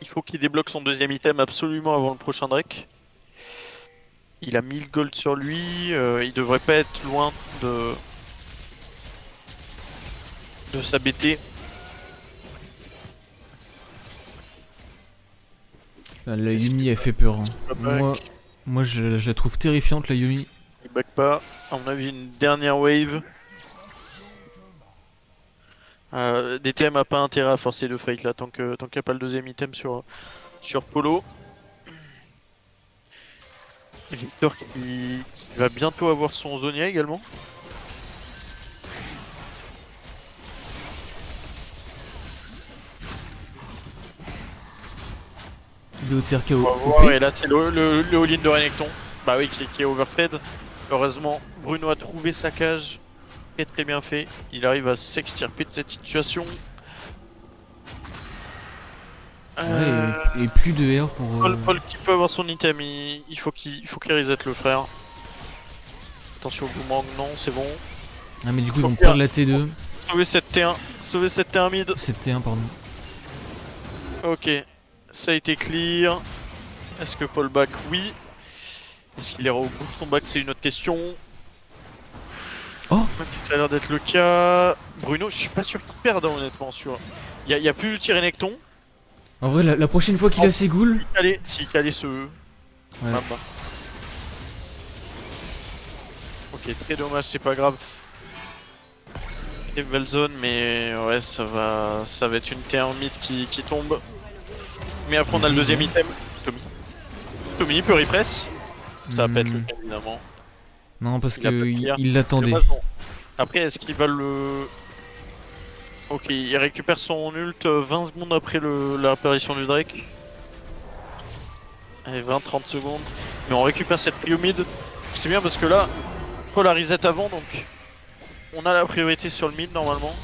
il faut qu'il débloque son deuxième item absolument avant le prochain Drake. Il a 1000 gold sur lui, il devrait pas être loin de sa BT. La Yumi elle fait peur. Hein. Moi je la trouve terrifiante la Yumi. Il back pas. À mon avis, une dernière wave. DTM a pas intérêt à forcer le fight là tant qu'il n'y a pas le deuxième item sur Polo. Victor qui va bientôt avoir son Zonia également. Il est au TRK On va voir, et là c'est le all-in de Renekton. Bah oui, qui est overfed. Heureusement, Bruno a trouvé sa cage. Très bien fait. Il arrive à s'extirper de cette situation. Ouais, et plus de R pour... Paul qui peut avoir son item, il faut qu'il reset le frère. Attention au boomerang, non, c'est bon. Ah mais du coup ils vont perdre la T2. Sauver cette T1, sauver cette T1 mid. Cette T1 pardon. Ok, ça a été clear. Est-ce que Paul back? Oui. Est-ce qu'il ira au bout de son back? C'est une autre question. Oh! Ça a l'air d'être le cas. Bruno, je suis pas sûr qu'il perde hein, honnêtement. Il y a plus le tir Renekton. En vrai la prochaine fois qu'il a ses ghouls... S'il calait ce... Ouais. Ok, très dommage, c'est pas grave. Très belle zone, mais ouais, ça va être une T1 mid qui tombe. Mais après on a le deuxième item, Tommy peut repress. Ça va pas être le cas évidemment. Non parce qu'il l'attendait. Après est-ce qu'il va le... Ok, il récupère son ult 20 secondes après l'apparition du Drake. Allez, 20-30 secondes. Mais on récupère cette prio mid. C'est bien parce que là, Paul a reset avant, donc on a la priorité sur le mid normalement.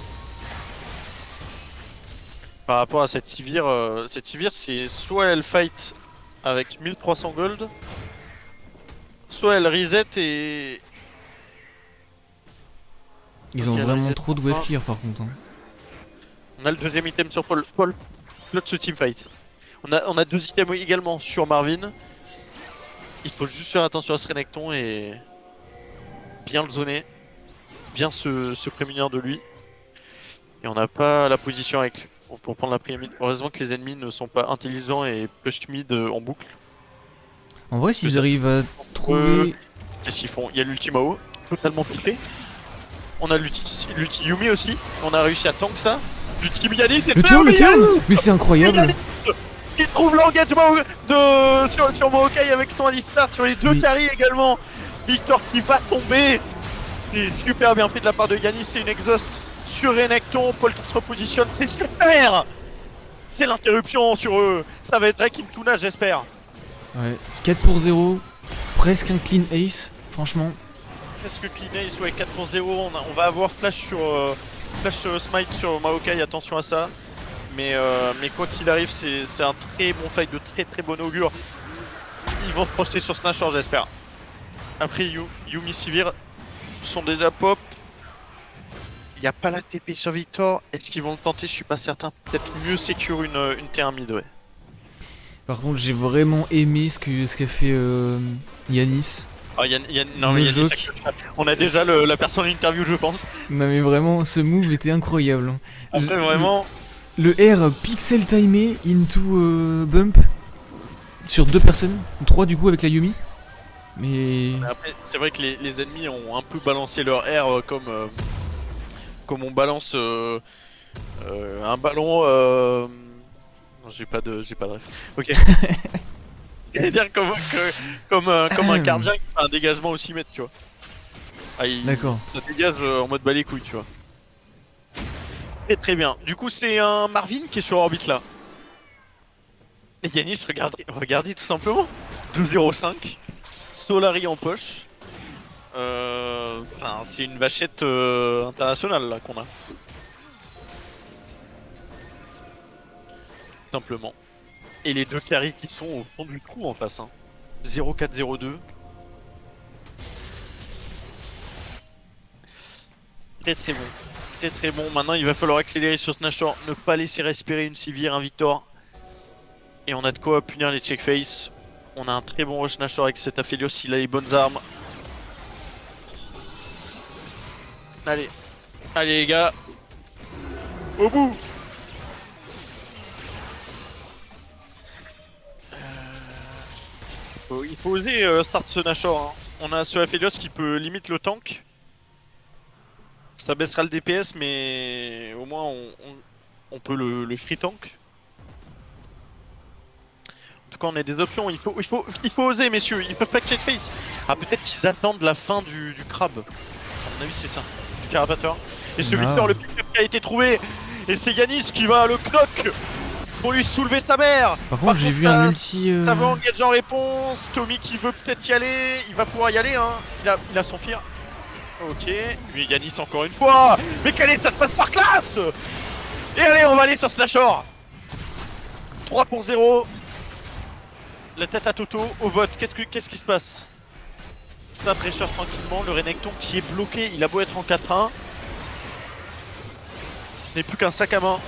Par rapport à cette Sivir c'est soit elle fight avec 1300 gold, soit elle reset et... Ils ont vraiment trop de wave clear par contre. Hein. On a le deuxième item sur Paul. Clutch ce teamfight. On a deux items également sur Marvin. Il faut juste faire attention à ce Renekton et bien le zoner, bien se prémunir de lui. Et on n'a pas la position avec lui pour prendre la première mid. Heureusement que les ennemis ne sont pas intelligents et push mid en boucle. En vrai, s'ils ça- arrivent à trouver. Qu'est-ce qu'ils font? Il y a l'ulti Mao, totalement piqué. On a l'ulti Yumi aussi. On a réussi à tank ça. L'ulti Miyani, c'est Le turn. Mais c'est incroyable. Il trouve l'engagement sur Maokai avec son Alistar, sur les deux Oui. carries également. Victor qui va tomber. C'est super bien fait de la part de Yanis, c'est une exhaust sur Renekton. Paul qui se repositionne, c'est super. C'est l'interruption sur eux. Ça va être Drake Intuna, j'espère. Ouais. 4 pour 0. Presque un clean ace. Franchement. Presque clean ace, ouais, 4 pour 0. On va avoir flash sur smite sur Maokai, attention à ça. Mais quoi qu'il arrive, c'est un très bon fight de très bon augure. Ils vont se projeter sur Snatcher, j'espère. Après, Yumi Sivir sont déjà pop. Il n'y a pas la TP sur Victor. Est-ce qu'ils vont le tenter? Je suis pas certain. Peut-être mieux sécure une T1 mid, ouais. Par contre, j'ai vraiment aimé ce qu'a fait Yanis. Ah, non, mais Le Yanis, joke. on a déjà la personne interview, je pense. Non mais vraiment, ce move était incroyable. Après, vraiment. Le R pixel timé into bump sur 2 personnes, 3 du coup avec la Yumi. Mais Après, c'est vrai que les ennemis ont un peu balancé leur R comme on balance un ballon. Non, j'ai pas de ref. Ok. J'allais dire comme un gardien qui fait un dégagement au 6 mètres, tu vois. Ah, d'accord. Ça dégage en mode bas les couilles, tu vois. Très bien. Du coup, c'est un Marvin qui est sur orbite là. Et Yanis, regardez tout simplement. 2-0-5. Solari en poche. Enfin, c'est une vachette internationale là qu'on a. Simplement. Et les deux carries qui sont au fond du trou en face. Hein. 0-4-0-2. Très bon. Très bon. Maintenant, il va falloir accélérer sur Snatcher. Ne pas laisser respirer une Sivir, un Victor. Et on a de quoi punir les checkface. On a un très bon rush Snatcher avec cet Aphelios. Il a les bonnes armes. Allez. Allez, les gars. Au bout. Il faut oser start ce Nashor. Hein. On a ce Aphelios qui peut limite le tank. Ça baissera le DPS, mais au moins on peut le free tank. En tout cas, on a des options. Il faut oser, messieurs. Ils peuvent pas check face. Ah, peut-être qu'ils attendent la fin du crabe. À mon avis, c'est ça. Du carapateur. Et ce Victor, le pick-up qui a été trouvé. Et c'est Yanis qui va le knock pour lui soulever sa mère. Par contre, j'ai vu un multi. Ça va engage en réponse. Tommy qui veut peut-être y aller. Il va pouvoir y aller, hein. Il a son fear. Ok. Lui, Yanis encore une fois. Mais quelle est cette passe par classe? Et allez, on va aller sur Slashor. 3 pour 0. La tête à Toto au vote. Qu'est-ce qui se passe? Ça pressure tranquillement. Le Renekton qui est bloqué. Il a beau être en 4-1. Ce n'est plus qu'un sac à main.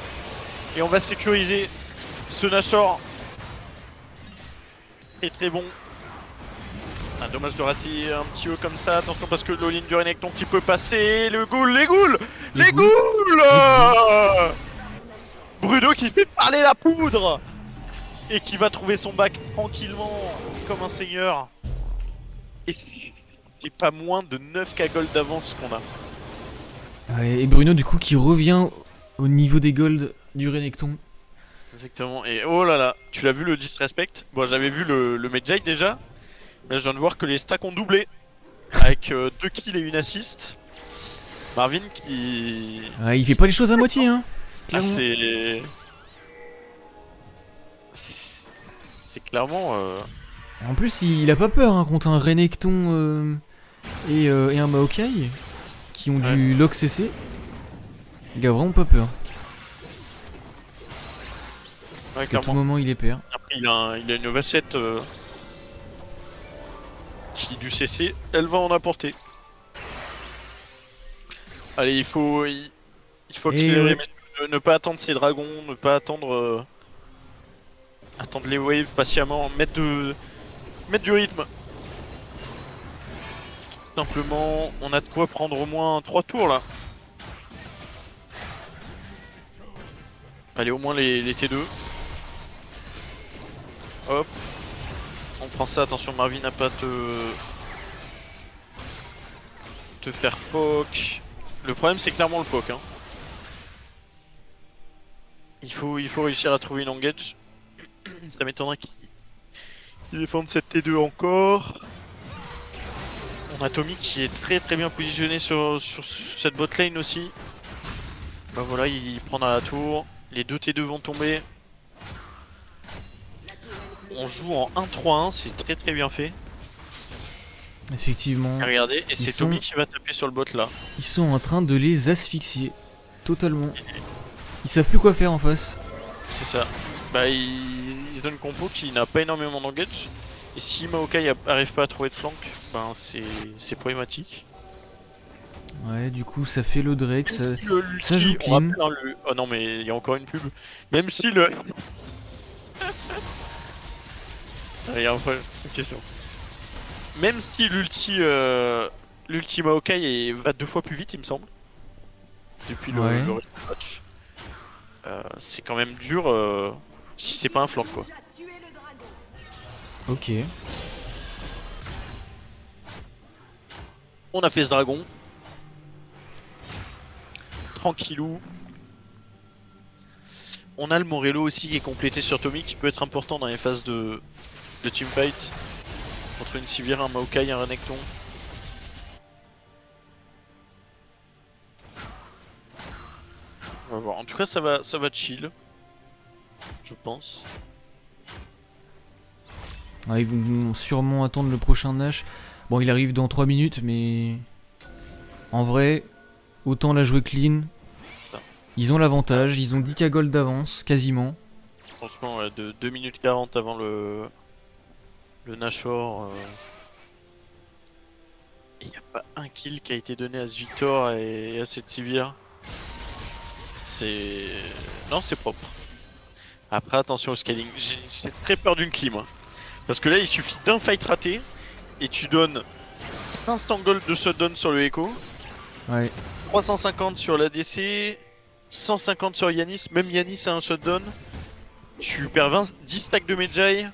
Et on va sécuriser ce Nashor. Très bon. Ah, dommage de rater un petit haut comme ça. Attention parce que l'all-in du Renekton qui peut passer. Les ghouls. Bruno qui fait parler la poudre. Et qui va trouver son bac tranquillement comme un seigneur. Et c'est pas moins de 9k gold d'avance qu'on a. Ouais, et Bruno du coup qui revient au niveau des golds du Renekton. Exactement. Et oh là là, tu l'as vu le disrespect? Bon, j'avais vu le Medjay déjà. Mais là, je viens de voir que les stacks ont doublé. Avec 2 kills et une assist. Marvin qui... Ouais, il fait pas les choses à moitié, hein. Ah, Clairement. c'est clairement... En plus, il a pas peur hein, contre un Renekton et un Maokai qui ont du lock CC. Il a vraiment pas peur. Parce qu'à tout moment il est père. Après, il a une vachette qui du CC, elle va en apporter. Allez, il faut accélérer, ne pas attendre ces dragons, ne pas attendre attendre les waves patiemment, mettre du rythme. Simplement, on a de quoi prendre au moins 3 tours là. Allez, au moins les T2. Hop. On prend ça, attention Marvin n'a pas te faire poke. Le problème c'est clairement le poke hein. Il faut réussir à trouver une engage. Ça m'étonnerait qu'il défende cette T2 encore. On a Tommy qui est très bien positionné sur cette bot lane aussi. Bah voilà, il prendra la tour. Les deux T2 vont tomber. On joue en 1-3-1, c'est très bien fait. Effectivement. Et regardez, et c'est sont- Tommy qui va taper sur le bot là. Ils sont en train de les asphyxier. Totalement. Ils savent plus quoi faire en face. C'est ça. Bah ils ont une compo qui n'a pas énormément d'engage. Et si Maokai arrive pas à trouver de flank, ben c'est problématique. Ouais, du coup, ça fait le Drake. Ça... Même si le ulti, ça joue on clean. rappelle, hein, oh non mais il y a encore une pub. Même si le... Il y a un problème. Ok, c'est bon. Même si l'ulti Maokai va 2 fois plus vite, il me semble. Depuis Ouais. le reste du match. C'est quand même dur si c'est pas un flank quoi. Déjà tué le dragon. Ok. On a fait ce dragon. Tranquillou. On a le Morello aussi qui est complété sur Tommy qui peut être important dans les phases de teamfight. Contre une Sivir, un Maokai, un Renekton. On va voir. En tout cas ça va chill. Je pense. Ah, ils vont sûrement attendre le prochain Nash. Bon, il arrive dans 3 minutes, mais... En vrai, autant la jouer clean. Ils ont l'avantage, ils ont 10k gold d'avance, quasiment. Franchement, ouais, de 2 minutes 40 avant le Nashor. Il n'y a pas un kill qui a été donné à ce Victor et à cette Sivir. C'est... Non, c'est propre. Après, attention au scaling. J'ai très peur d'une clim. Hein. Parce que là, il suffit d'un fight raté et tu donnes 500 gold de shutdown sur le Echo, Ouais. 350 sur l'ADC, 150 sur Yanis. Même Yanis a un shutdown. Tu perds 10 stacks de Medjay.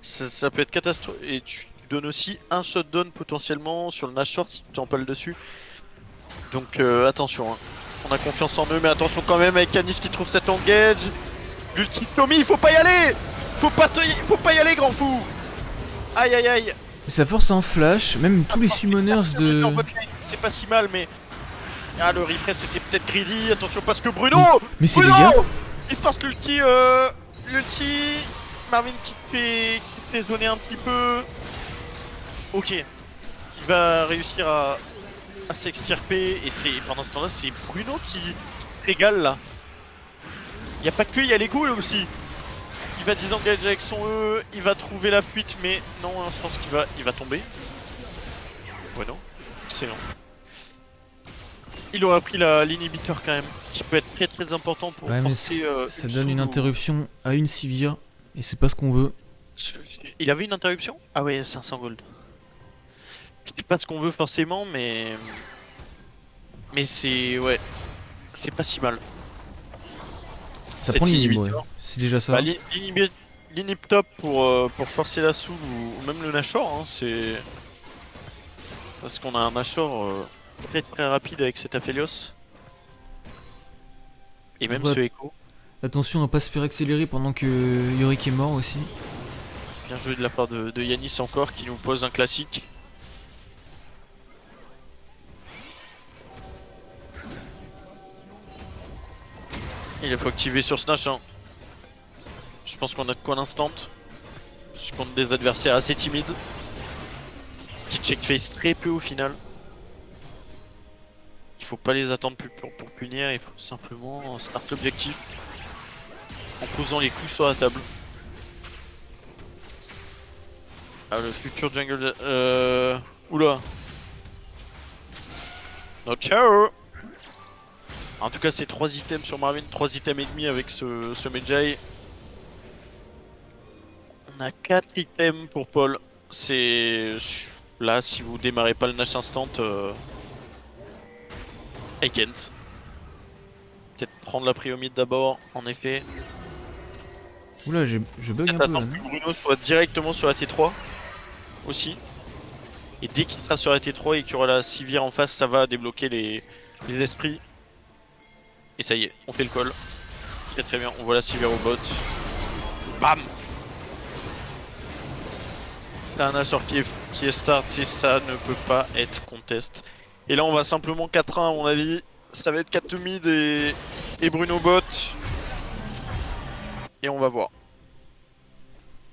Ça peut être catastrophique. Et tu donnes aussi un shutdown potentiellement sur le Nashor si tu t'empales dessus. Donc attention. Hein. On a confiance en eux, mais attention quand même avec Yanis qui trouve cet engage. L'ulti Tommy, il faut pas y aller. Faut pas y aller, grand fou. Aïe aïe aïe. Mais ça force un flash, même tous les summoners de... En bot lane, c'est pas si mal, mais... Ah, le refresh c'était peut-être greedy. Attention parce que Bruno, Mais c'est Bruno des gars. il force l'ulti, Marvin qui te fait zoner un petit peu. Ok. Il va réussir à s'extirper. Et c'est pendant ce temps-là, c'est Bruno qui se régale là. Il y a pas que lui, il y a les ghouls aussi. Il va désengager avec son E, il va trouver la fuite, mais non, je pense qu'il va tomber. Ouais, non. Excellent. Il aura pris l'inhibiteur quand même, qui peut être très important pour Ouais, mais forcer ça une donne une soul ou- interruption à une Sivir, et c'est pas ce qu'on veut. Il avait une interruption? Ah ouais, 500 gold. C'est pas ce qu'on veut forcément, mais... Mais c'est... Ouais. C'est pas si mal. Ça Cet prend l'inhib, ouais. inhibiteur. C'est déjà ça. Bah, l'inhib top pour forcer la soul ou même le Nashor, hein, c'est... Parce qu'on a un Nashor très rapide avec cet Aphelios. Et même Ouais. ce Echo. Attention à pas se faire accélérer pendant que Yorick est mort aussi. Bien joué de la part de Yanis encore qui nous pose un classique. Il faut activer sur Snatch. Hein. Je pense qu'on a de quoi l'instant. Je compte des adversaires assez timides. Qui check face très peu au final. Il faut pas les attendre plus pour punir, il faut simplement start l'objectif. En posant les coups sur la table. Ah, le futur jungle... Oula. No ciao. En tout cas c'est 3 items sur Marvin, 3 items et demi avec ce Medjay. On a 4 items pour Paul. C'est... Là, si vous démarrez pas le Nash Instant, I can't. Peut-être prendre la prio mid d'abord, en effet. Oula, je bug un Peut-être peu là, attendre non? que Bruno soit directement sur la T3 aussi. Et dès qu'il sera sur la T3 et qu'il y aura la Sivir en face, ça va débloquer les esprits. Et ça y est, on fait le call. Très très bien, on voit la Sivir au bot. Bam! C'est un Nashor qui est start et ça ne peut pas être contest. Et là on va simplement 4-1 à mon avis. Ça va être 4 mid et Bruno bot. Et on va voir.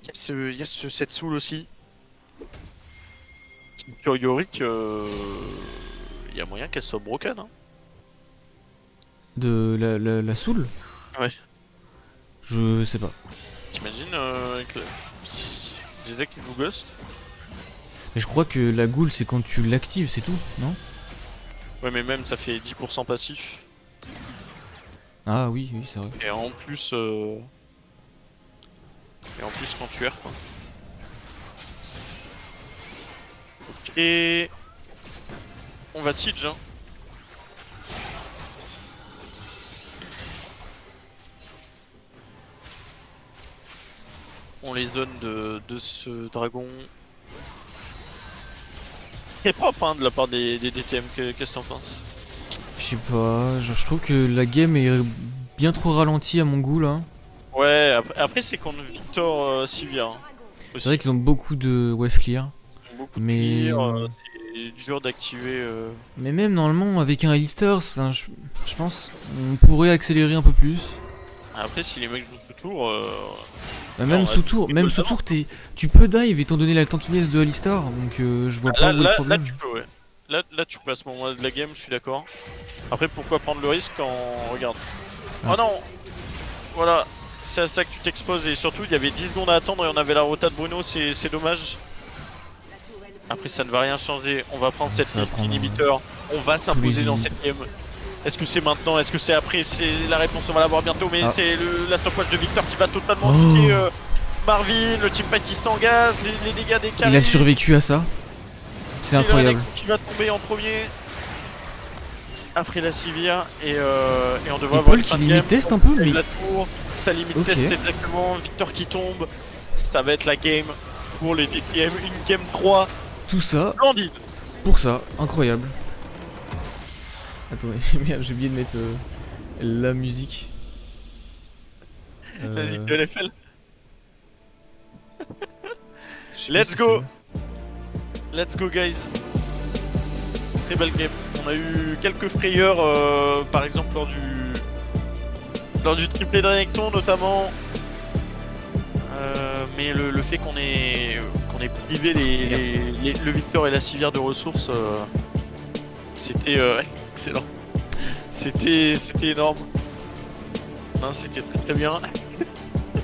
Il y a ce Setsoul aussi. Sur Yorick, il y a moyen qu'elle soit broken. Hein. De la soul? Ouais. Je sais pas. T'imagines avec le... si... déjà qu'il vous ghost. Mais je crois que la ghoul c'est quand tu l'actives, c'est tout, non? Ouais mais même ça fait 10% passif. Ah oui, oui, c'est vrai. Et en plus... Et en plus quand tu erres quoi. Et on va siege hein. On les zone de ce dragon. Très propre hein, de la part des DTM, qu'est-ce que t'en penses? Je sais pas, je trouve que la game est bien trop ralentie à mon goût là. Ouais, après c'est contre Victor Sivir hein, C'est vrai aussi. qu'ils ont beaucoup de wave clear. Ils ont beaucoup de Mais... clear, c'est dur d'activer... Mais même normalement avec un Alistar, enfin, je pense on pourrait accélérer un peu plus. Après si les mecs jouent tout tour... Bah, non, même sous tour, il même peut sous savoir. tour, tu peux dive étant donné la tankiness de Alistar, donc je vois pas où est le Là problème. tu peux ouais. Là tu peux à ce moment-là de la game, je suis d'accord. Après pourquoi prendre le risque quand... Regarde. Ah. Oh non. Voilà. C'est à ça que tu t'exposes et surtout il y avait 10 secondes à attendre et on avait la rota de Bruno, c'est dommage. Après ça ne va rien changer, on va prendre cette Ça va lift prendre, inhibiteur, on va s'imposer les dans inhibs. cette game. Est-ce que c'est maintenant, est-ce que c'est après? C'est la réponse, on va l'avoir bientôt, mais Ah. c'est la stopwatch de Victor qui va totalement Oh. niquer Marvin, le teamfight qui s'engage, les dégâts des carrés. Il a survécu à ça. C'est incroyable. Qui va tomber en premier après la Sivir et on devrait Et avoir Paul une qui fin de limite game. test un peu, mais... La tour, ça limite Ok. test exactement, Victor qui tombe, ça va être la game pour les DTM, une game 3 Tout ça, splendide. pour ça, incroyable. Attendez, merde, j'ai oublié de mettre la musique. Vas-y, que LFL. Je sais pas Let's si go. c'est- Let's go guys. Très belle game. On a eu quelques frayeurs, par exemple lors du triplé d'Anecton notamment. Mais le fait qu'on ait privé le Victor et la Sivir de ressources, c'était excellent. C'était énorme. Non, c'était très très bien.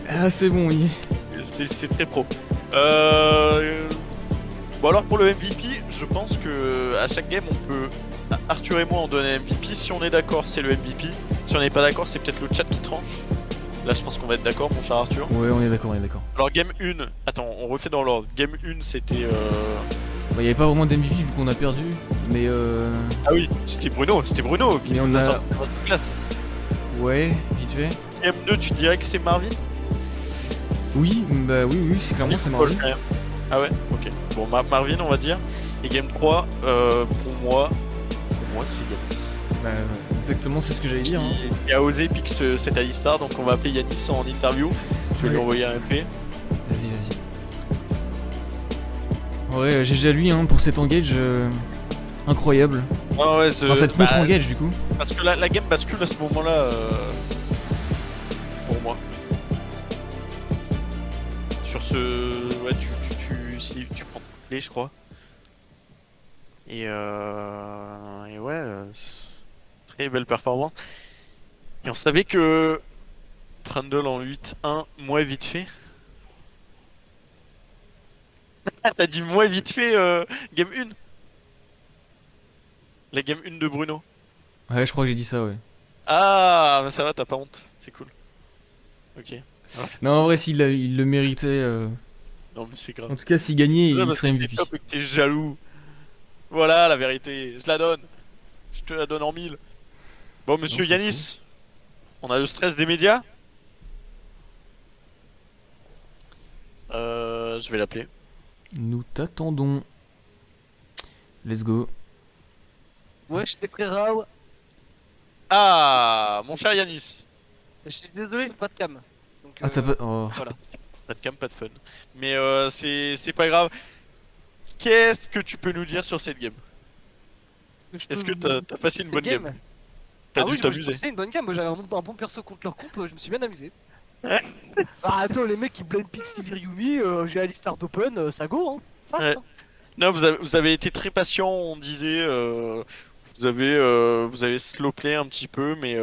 Ah, c'est bon, oui. C'est très pro. Bon alors pour le MVP, je pense que à chaque game on peut... Arthur et moi on donne un MVP, si on est d'accord c'est le MVP, si on n'est pas d'accord c'est peut-être le chat qui tranche. Là je pense qu'on va être d'accord mon cher Arthur. Ouais, on est d'accord, on est d'accord. Alors game 1, attends on refait dans l'ordre. Game 1 c'était... Bah, y avait pas vraiment d'MVP vu qu'on a perdu, mais Ah oui, c'était Bruno qui Mais nous on a a- sorti dans cette classe. ouais, vite fait. Game 2 tu dirais que c'est Marvin? Oui, bah oui, c'est clairement c'est Paul, Marvin. quand même. Ah ouais, ok. Bon Marvin on va dire. Et game 3, pour moi c'est Yanis. Bah, exactement, c'est ce que j'allais dire. Hein. Qui a osé pick cet Alistar, donc on va appeler Yanis en interview. Je vais lui Ouais. envoyer un MP. Vas-y, vas-y. Ouais, GG à lui hein, pour cet engage incroyable. Ah ouais, Enfin, cette contre-engage du coup. parce que la game bascule à ce moment-là pour moi. Sur ce... Ouais, tu prends les je crois. Et ouais, très belle performance. Et on savait que Trundle en 8-1, moins vite fait. Ah, t'as dit moins vite fait game 1. La game 1 de Bruno. Ouais, je crois que j'ai dit ça, ouais. Ah, bah ça va, t'as pas honte, c'est cool. Ok. Non, en vrai, s'il il le méritait. Non mais c'est grave. En tout cas, s'il gagnait, Ouais, il parce serait que MVP. t'es top et que t'es jaloux. Voilà la vérité, je la donne. Je te la donne en 1000. Bon, monsieur On s'en Yanis, on a le stress des médias. Je vais l'appeler. Nous t'attendons. Let's go. Ouais, je t'ai frère. Ah, mon cher Yanis. Je suis désolé, j'ai pas de cam. Donc, Ah, t'as pas. Oh. voilà. Pas de cam, pas de fun. Mais c'est pas grave. Qu'est-ce que tu peux nous dire sur cette game? Est-ce que t'as passé une bonne game? T'as Ah dû oui, t'amuser. c'est une bonne game. Moi, j'avais un bon perso contre leur comp. Je me suis bien amusé. Ouais. Ah, attends, les mecs qui blend pick Sivir Yumi, j'ai Alistar d'open, ça go, hein. Fast. Ouais. Hein. Non, vous avez été très patient, on disait. Vous avez slow play un petit peu, mais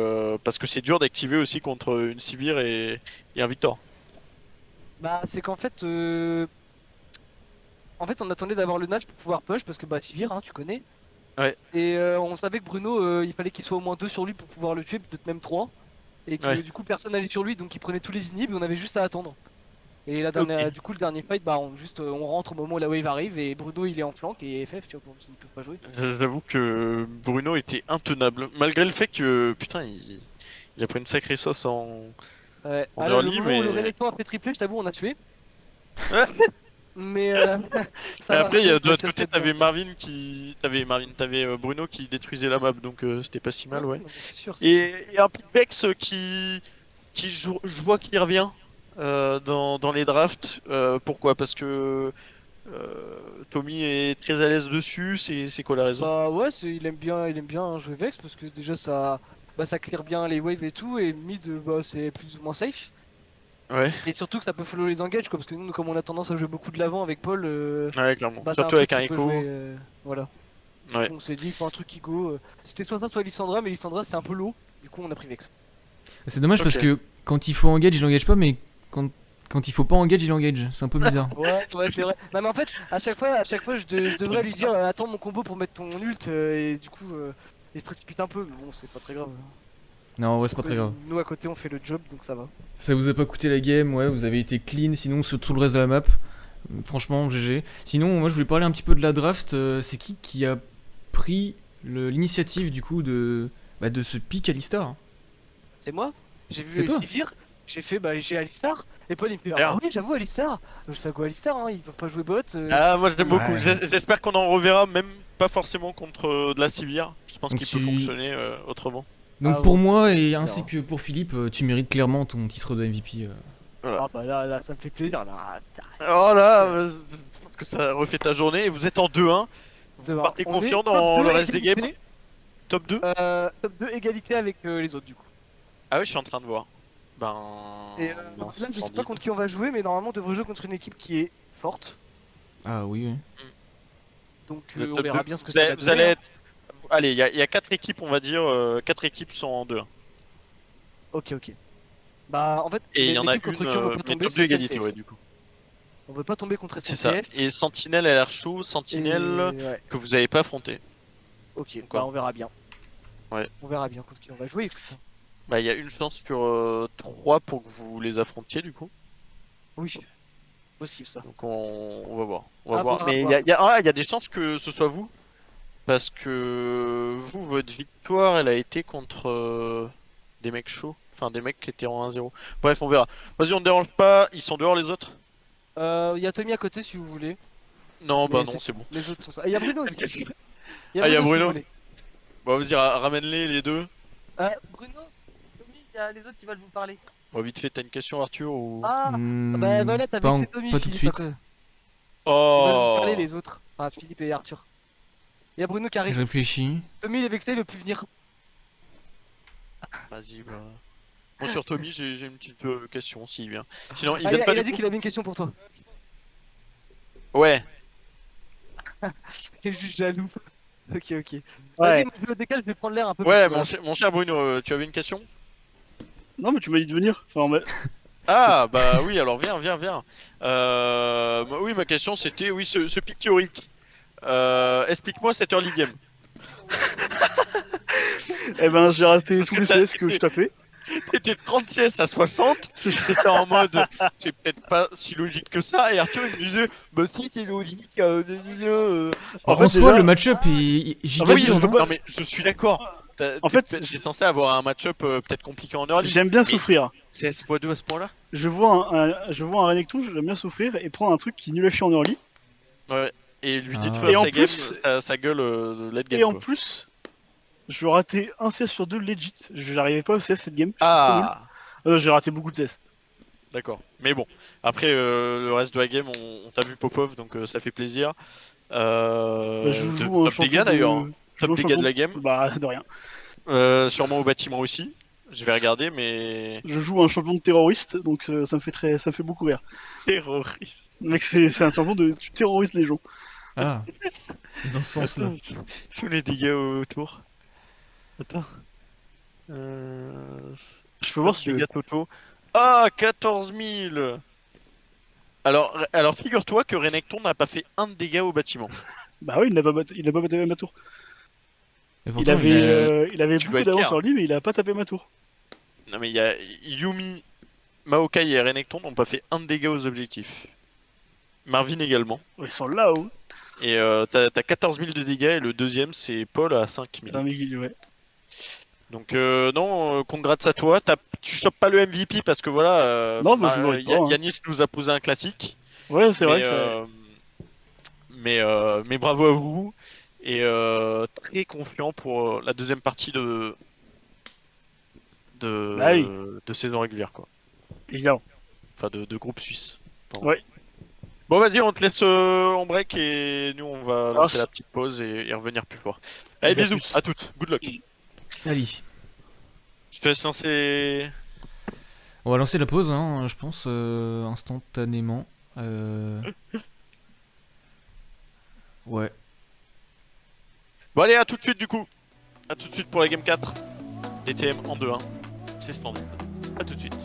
parce que c'est dur d'activer aussi contre une Sivir et un Victor. Bah, c'est qu'en fait, on attendait d'avoir le Natch pour pouvoir push parce que bah Sivir, hein, tu connais. Ouais. Et on savait que Bruno, il fallait qu'il soit au moins 2 sur lui pour pouvoir le tuer, peut-être même 3. Et que Ouais. du coup, personne n'allait sur lui, donc il prenait tous les inhibs et on avait juste à attendre. Et la dernière, Ok. du coup, le dernier fight, bah on rentre au moment où la wave arrive et Bruno il est en flank et FF, tu vois, ils ne peuvent pas jouer. J'avoue que Bruno était intenable, malgré le fait que putain il a pris une sacrée sauce Ouais. en Ah là, le early, moment où le mais Renekton a fait tripler, je t'avoue, on a tué. Ouais. Mais Mais ça va. après de Ça l'autre se côté fait bien. t'avais Bruno qui détruisait la map, donc c'était pas si mal, ouais. Non, mais c'est sûr, c'est sûr. Et un Pitvex qui je vois qu'il revient dans les drafts. Pourquoi? Parce que Tommy est très à l'aise dessus. C'est quoi la raison? Bah ouais, il aime bien jouer Vex parce que déjà ça clear bien les waves et tout et mid bah c'est plus ou moins safe Ouais, et surtout que ça peut follow les engages quoi parce que nous comme on a tendance à jouer beaucoup de l'avant avec Paul, ouais, clairement. bah c'est un Surtout truc avec un qui peut jouer Echo. voilà. Ouais. On s'est dit il faut un truc qui go. C'était soit ça soit Lissandra mais Lissandra c'est un peu low du coup on a pris Vex. C'est dommage parce Ok. que quand il faut engage, il engage pas, mais quand il faut pas engage, il engage. C'est un peu bizarre. Ouais c'est vrai. Non mais en fait à chaque fois je devrais lui dire attends mon combo pour mettre ton ult et du coup il se précipite un peu mais bon c'est pas très grave. Non, en vrai, c'est pas très grave. Nous à côté on fait le job donc ça va. Ça vous a pas coûté la game, ouais, vous avez été clean, sinon sur tout le reste de la map. Franchement, GG. Sinon, moi je voulais parler un petit peu de la draft. C'est qui a pris l'initiative du coup de ce pick Alistar? C'est moi. J'ai C'est vu toi. Sivir, j'ai fait bah j'ai Alistar et Paul il me fait Alors. ah oui j'avoue Alistar. Ça go Alistar hein, il peut pas jouer bot. Ah, moi j'aime beaucoup. Ouais. J'espère qu'on en reverra, même pas forcément contre de la Sivir. Je pense Donc qu'il peut tu- fonctionner autrement. Donc Ah pour bon, moi et j'espère, ainsi hein. que pour Philippe, tu mérites clairement ton titre de MVP. Ah bah là ça me fait plaisir là. Oh là, je pense que ça refait ta journée et vous êtes en 2-1. Vous Demain. partez On confiant est dans top le 2 reste des games. égalité, Top 2? top 2 égalité avec les autres du coup. Ah oui, je suis en train de voir. Ben. Et ben, là je sais pas splendide. contre qui on va jouer mais normalement on devrait jouer contre une équipe qui est forte. Ah oui, oui. Donc Le on top verra 2. bien ce que Vous ça allez, va vous donner. allez Hein. être. Allez, il y a 4 équipes, on va dire. 4 équipes sont en 2-1. Ok. Bah en fait Et il y en a l'équipe contre une. qui on veut pas Mais tomber top 2 c'est égalité, SNCF. ouais, du coup. On veut pas tomber contre C'est ça. SNCF. Et Sentinelle a l'air chaud. Et Sentinelle ouais. que vous avez pas affronté. Ok, Encore. bah on verra bien. Ouais. On verra bien contre qui on va jouer. Écoute. Bah, il y a une chance sur 3 pour que vous les affrontiez, du coup. Oui, possible ça. Donc on va voir. On va À voir. voir, à Mais voir. il y a des chances que ce soit vous. Parce que vous, votre victoire, elle a été contre des mecs chauds. Enfin, des mecs qui étaient en 1-0. Bref, on verra. Vas-y, on ne dérange pas. Ils sont dehors, les autres? Il y a Tommy à côté si vous voulez. Non, bah Mais non, c'est bon. Les autres sont ça. Il y a Bruno aussi. Il y Ah, y a si vous Bruno. voulez. Bon, vas-y, ramène-les, les deux. Bruno, Tommy, il y a les autres qui veulent vous parler. Bon, vite fait, t'as une question, Arthur ou... Ah, Hmm, bah voilà, t'as pas, vu que en- c'est Tommy. pas tout de Philippe, suite. à côté. Ils veulent vous Oh parler les autres. Enfin, Philippe et Arthur. Il y a Bruno qui Je arrive. réfléchis. Tommy, il est vexé, il veut plus venir. Vas-y, bah... Bon, sur Tommy, j'ai une petite question, s'il vient. Sinon, il Ah, vient pas il a du dit coup. qu'il avait une question pour toi. Ouais. T'es juste jaloux. Ok. Ouais. Vas-y, moi je vais au décal, je vais prendre l'air un peu. Ouais, parce que, mon cher Bruno, tu avais une question? Non, mais tu m'as dit de venir. Enfin, Ah, bah oui, alors viens. Oui, ma question c'était, oui, ce pic théorique. Explique-moi cette early game. eh ben, j'ai raté Parce tous que les CS que je tapais. T'étais 30 CS à 60, c'était en mode c'est peut-être pas si logique que ça, et Arthur il me disait bah si c'est logique. En, fait, soi, déjà- le match-up est giga oui, dur, je peux non pas- Non mais je suis d'accord. En fait, J'ai censé avoir un match-up peut-être compliqué en early. j'aime bien mais souffrir. CS x2 à ce point-là. Je vois je vois un Renekton, j'aime bien souffrir et prendre un truc qui nullifie en early. Ouais. Et lui Ah. détruire Et en sa game, plus- sa gueule late game Et en quoi. plus, je ratais un CS sur 2 legit. J'arrivais pas au CS cette game. J'étais trop nul. Ah J'ai raté beaucoup de CS. d'accord. Mais bon, après le reste de la game, on t'a vu Popov, donc ça fait plaisir. Je joue un Top champion dégâts d'ailleurs, hein. je joue Top un dégâts champion de la game. Bah, de rien. Sûrement au bâtiment aussi. Je vais regarder, mais. Je joue un champion de terroriste, donc ça me fait beaucoup rire. Terroriste. Mec, c'est un champion de tu terrorises les gens. Ah, dans ce sens-là. Sous les dégâts autour. Attends. Je peux voir si tu veux. Dégâts totaux. Ah, 14 000. Alors figure-toi que Renekton n'a pas fait un de dégâts au bâtiment. Bah oui, il n'a pas tapé ma tour. Et Il pourtant, avait Tu dois beaucoup être d'avance fier. sur lui, mais il a pas tapé ma tour. Non mais il y a Yumi, Maokai et Renekton n'ont pas fait un de dégâts aux objectifs. Marvin également. Ils sont là-haut. Et t'as 14 000 de dégâts et le deuxième c'est Paul à 5 000. Ah, mais ouais. Donc non, congrats à toi. Tu chopes pas le MVP parce que voilà, Non, bah, je le mérite pas, hein. Yanis nous a posé un classique. Ouais, c'est vrai mais, que ça. mais bravo à vous et très confiant pour la deuxième partie Bah oui. de saison régulière quoi. Évidemment. Enfin de groupe suisse. Pardon. Ouais. Bon vas-y, on te laisse en break et nous on va lancer la petite pause et revenir plus fort. Allez Vas-y, à bisous, plus. à toutes, good luck. allez. Je te laisse lancer. On va lancer la pause, hein, je pense, instantanément. Ouais. Bon allez, à tout de suite du coup. À tout de suite pour la game 4. DTM en 2-1. C'est splendide. À tout de suite.